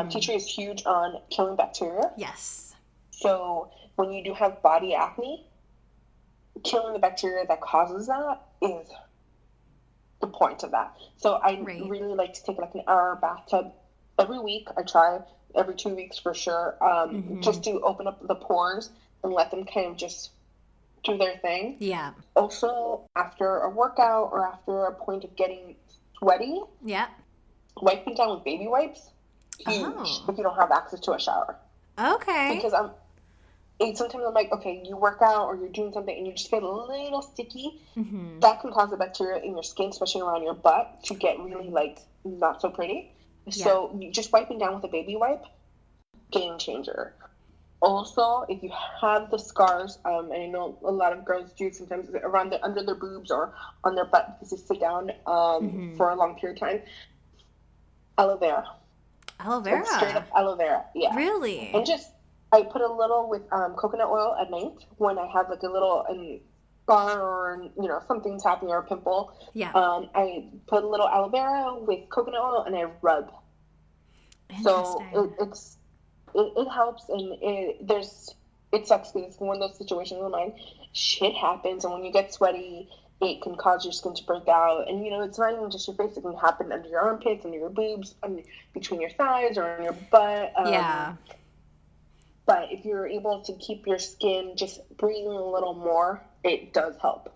Tea tree is huge on killing bacteria. Yes. So when you do have body acne, killing the bacteria that causes that is the point of that. So I really like to take like an hour bathtub every week. I try every 2 weeks for sure. Just to open up the pores and let them kind of just do their thing. Yeah. Also, after a workout or after a point of getting sweaty, Yeah. wiping down with baby wipes, huge if you don't have access to a shower. Okay. Because sometimes I'm like, okay, you work out or you're doing something and you just get a little sticky. Mm-hmm. That can cause the bacteria in your skin, especially around your butt, to get really like not so pretty. Yeah. So just wiping down with a baby wipe, game changer. Also, if you have the scars, and I know a lot of girls do sometimes around under their boobs or on their butt because they sit down for a long period of time, aloe vera. Aloe vera? Like straight up aloe vera, yeah. Really? And I put a little with coconut oil at night when I have like a little scar or, something's happening or a pimple. Yeah. I put a little aloe vera with coconut oil and I rub. So it helps, and it sucks because it's one of those situations in mine. Shit happens, and when you get sweaty, it can cause your skin to break out. And it's not even just your face; it can happen under your armpits, under your boobs, between your thighs, or on your butt. Yeah. But if you're able to keep your skin just breathing a little more, it does help.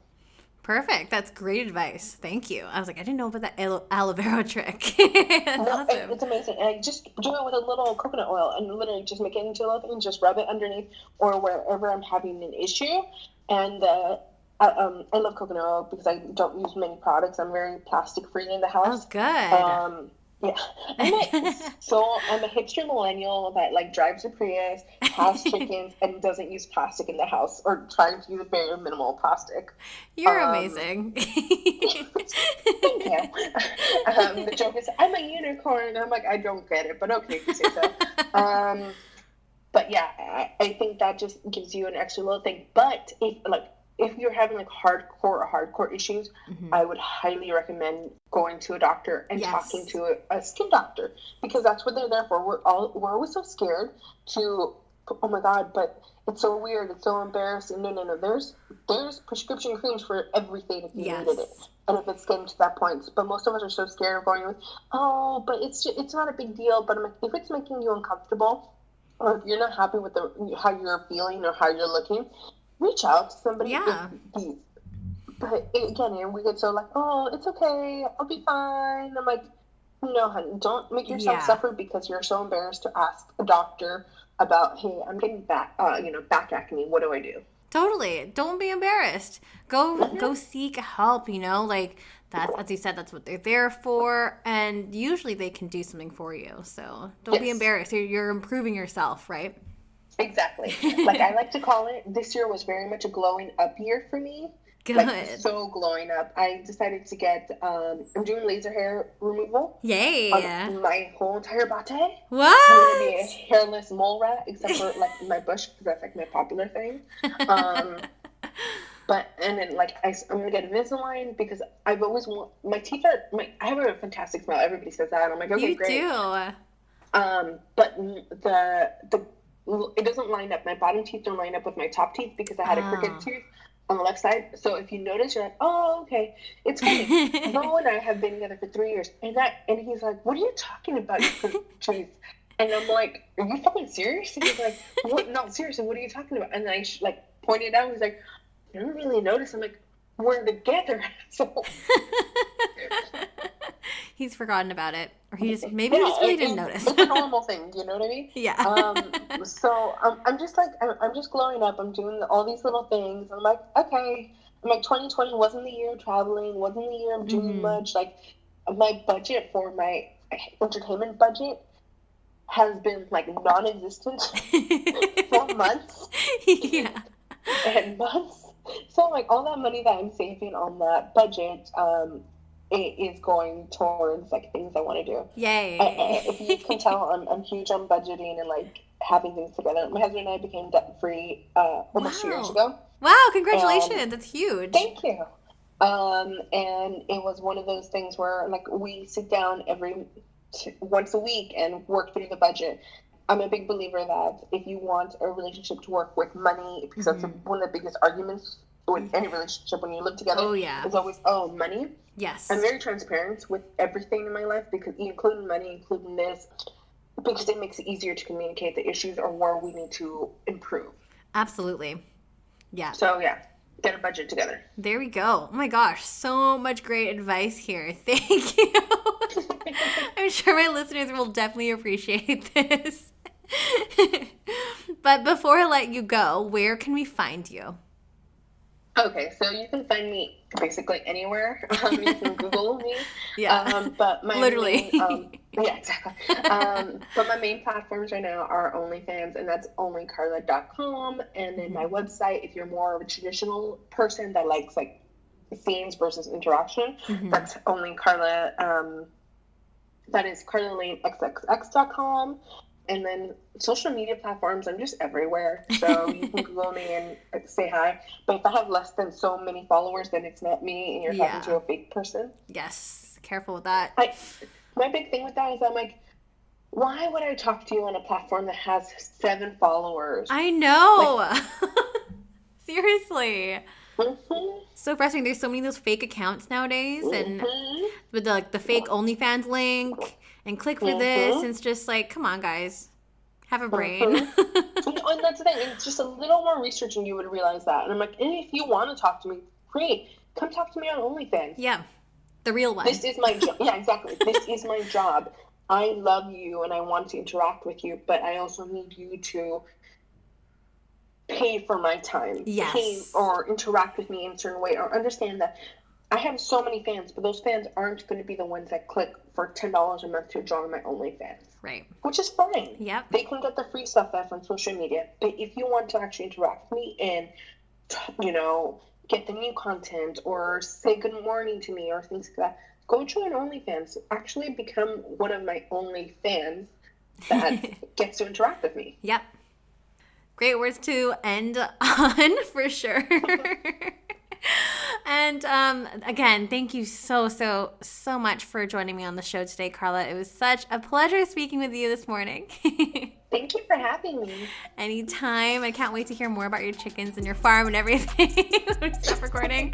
Perfect. That's great advice. Thank you. I was like, I didn't know about that aloe vera trick. That's awesome. It's amazing. And I just do it with a little coconut oil and literally just make it into a little thing and just rub it underneath or wherever I'm having an issue. And I love coconut oil because I don't use many products. I'm very plastic free in the house. Oh, good. Yeah. I'm a hipster millennial that like drives a Prius, has chickens, and doesn't use plastic in the house or trying to use very minimal plastic. You're amazing. Thank you. The joke is, I'm a unicorn. And I'm like, I don't get it, but okay, if you say so. But yeah, I think that just gives you an extra little thing. But if you're having like hardcore issues, I would highly recommend going to a doctor and talking to a skin doctor, because that's what they're there for. We're always so scared to, oh my God, but it's so weird, it's so embarrassing. No. There's prescription creams for everything if you needed it, and if it's getting to that point. But most of us are so scared of going with, but it's not a big deal. But I'm like, if it's making you uncomfortable, or if you're not happy with how you're feeling or how you're looking, reach out to somebody. Yeah. But again, we get so like, oh, it's okay, I'll be fine. I'm like, no, honey, don't make yourself suffer because you're so embarrassed to ask a doctor about, hey, I'm getting back acne. What do I do? Totally. Don't be embarrassed. Go seek help. Like that's, as you said, that's what they're there for, and usually they can do something for you. So don't be embarrassed. You're improving yourself, right? Exactly. Like I like to call it, this year was very much a glowing up year for me. Good. Like so glowing up. I decided to get, I'm doing laser hair removal. Yay. On my whole entire bate. What? I'm going to be a hairless mole rat, except for like my bush, because that's like my popular thing. And then like I'm going to get Invisalign because I've always my teeth I have a fantastic smile. Everybody says that. I'm like, okay, you great. You do. But it doesn't line up. My bottom teeth don't line up with my top teeth because I had a crooked tooth on the left side. So if you notice, you're like, oh, okay. It's funny. Mo and I have been together for 3 years. And he's like, what are you talking about, you crooked tooth? And I'm like, are you fucking serious? And he's like, what? No, seriously, what are you talking about? And I pointed out. He's like, I don't really notice. I'm like, we're together. So he's forgotten about it, or he just really didn't notice. It's a normal thing, you know what I mean? Yeah. So I'm just glowing up. I'm doing all these little things. I'm like, okay. I'm like, 2020 wasn't the year of traveling, wasn't the year of doing much. Like, my budget for my entertainment budget has been like non-existent for months. Yeah. And months. So like all that money that I'm saving on that budget, it is going towards like things I want to do. Yay! If you can tell, I'm huge on budgeting and like having things together. My husband and I became debt free almost 2 years ago. Wow! Congratulations! That's huge. Thank you. And it was one of those things where like we sit down once a week and work through the budget. I'm a big believer that if you want a relationship to work with money, because that's one of the biggest arguments with any relationship when you live together. Oh, yeah. It's always, money. Yes. I'm very transparent with everything in my life, because including money, including this, because it makes it easier to communicate the issues or where we need to improve. Absolutely. Yeah. So, yeah. get a budget together. There we go. Oh my gosh, so much great advice here. Thank you. I'm sure my listeners will definitely appreciate this. But before I let you go, where can we find you? Okay, so you can find me basically anywhere. You can Google me. Yeah. But my literally. yeah, exactly. But my main platforms right now are OnlyFans, and that's onlykarla.com. And then my website, if you're more of a traditional person that likes like scenes versus interaction, that's only Karla. That is KarlaLaneXXX.com. And then social media platforms, I'm just everywhere. So you can Google me and say hi. But if I have less than so many followers, then it's not me and you're talking to a fake person. Yes. Careful with that. My big thing with that is I'm like, why would I talk to you on a platform that has 7 followers? I know. Seriously. So frustrating. There's so many of those fake accounts nowadays. And with the fake OnlyFans link. And click for this, and it's just like, come on, guys. Have a brain. And that's the thing. It's just a little more research and you would realize that. And I'm like, if you want to talk to me, great. Come talk to me on OnlyFans. Yeah. The real one. This is my job. Yeah, exactly. This is my job. I love you and I want to interact with you, but I also need you to pay for my time. Yes. Pay or interact with me in a certain way, or understand that I have so many fans, but those fans aren't going to be the ones that click for $10 a month to join my OnlyFans. Right. Which is fine. Yep. They can get the free stuff that's on social media. But if you want to actually interact with me and, get the new content or say good morning to me or things like that, go join OnlyFans. Actually become one of my OnlyFans that gets to interact with me. Yep. Great words to end on, for sure. And again, thank you so much for joining me on the show today, Karla. It was such a pleasure speaking with you this morning. Thank you for having me. Anytime. I can't wait to hear more about your chickens and your farm and everything when we stop recording.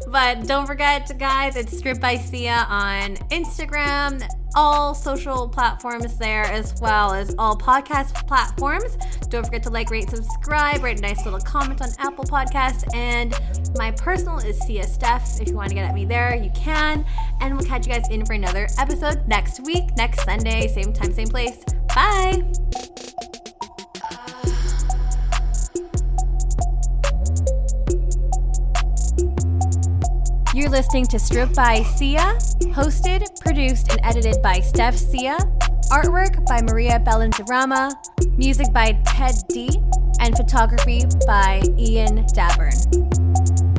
But don't forget, guys, it's Strip by Sia on Instagram, all social platforms there, as well as all podcast platforms. Don't forget to like, rate, subscribe, write a nice little comment on Apple Podcasts. And my personal is Sia Steph. If you want to get at me there, you can. And we'll catch you guys in for another episode next week, next Sunday, same time, same place. Bye. You're listening to Strip by Sia, hosted, produced, and edited by Steph Sia. Artwork by Maria Bellandirama, music by Ted D, and photography by Ian Davern.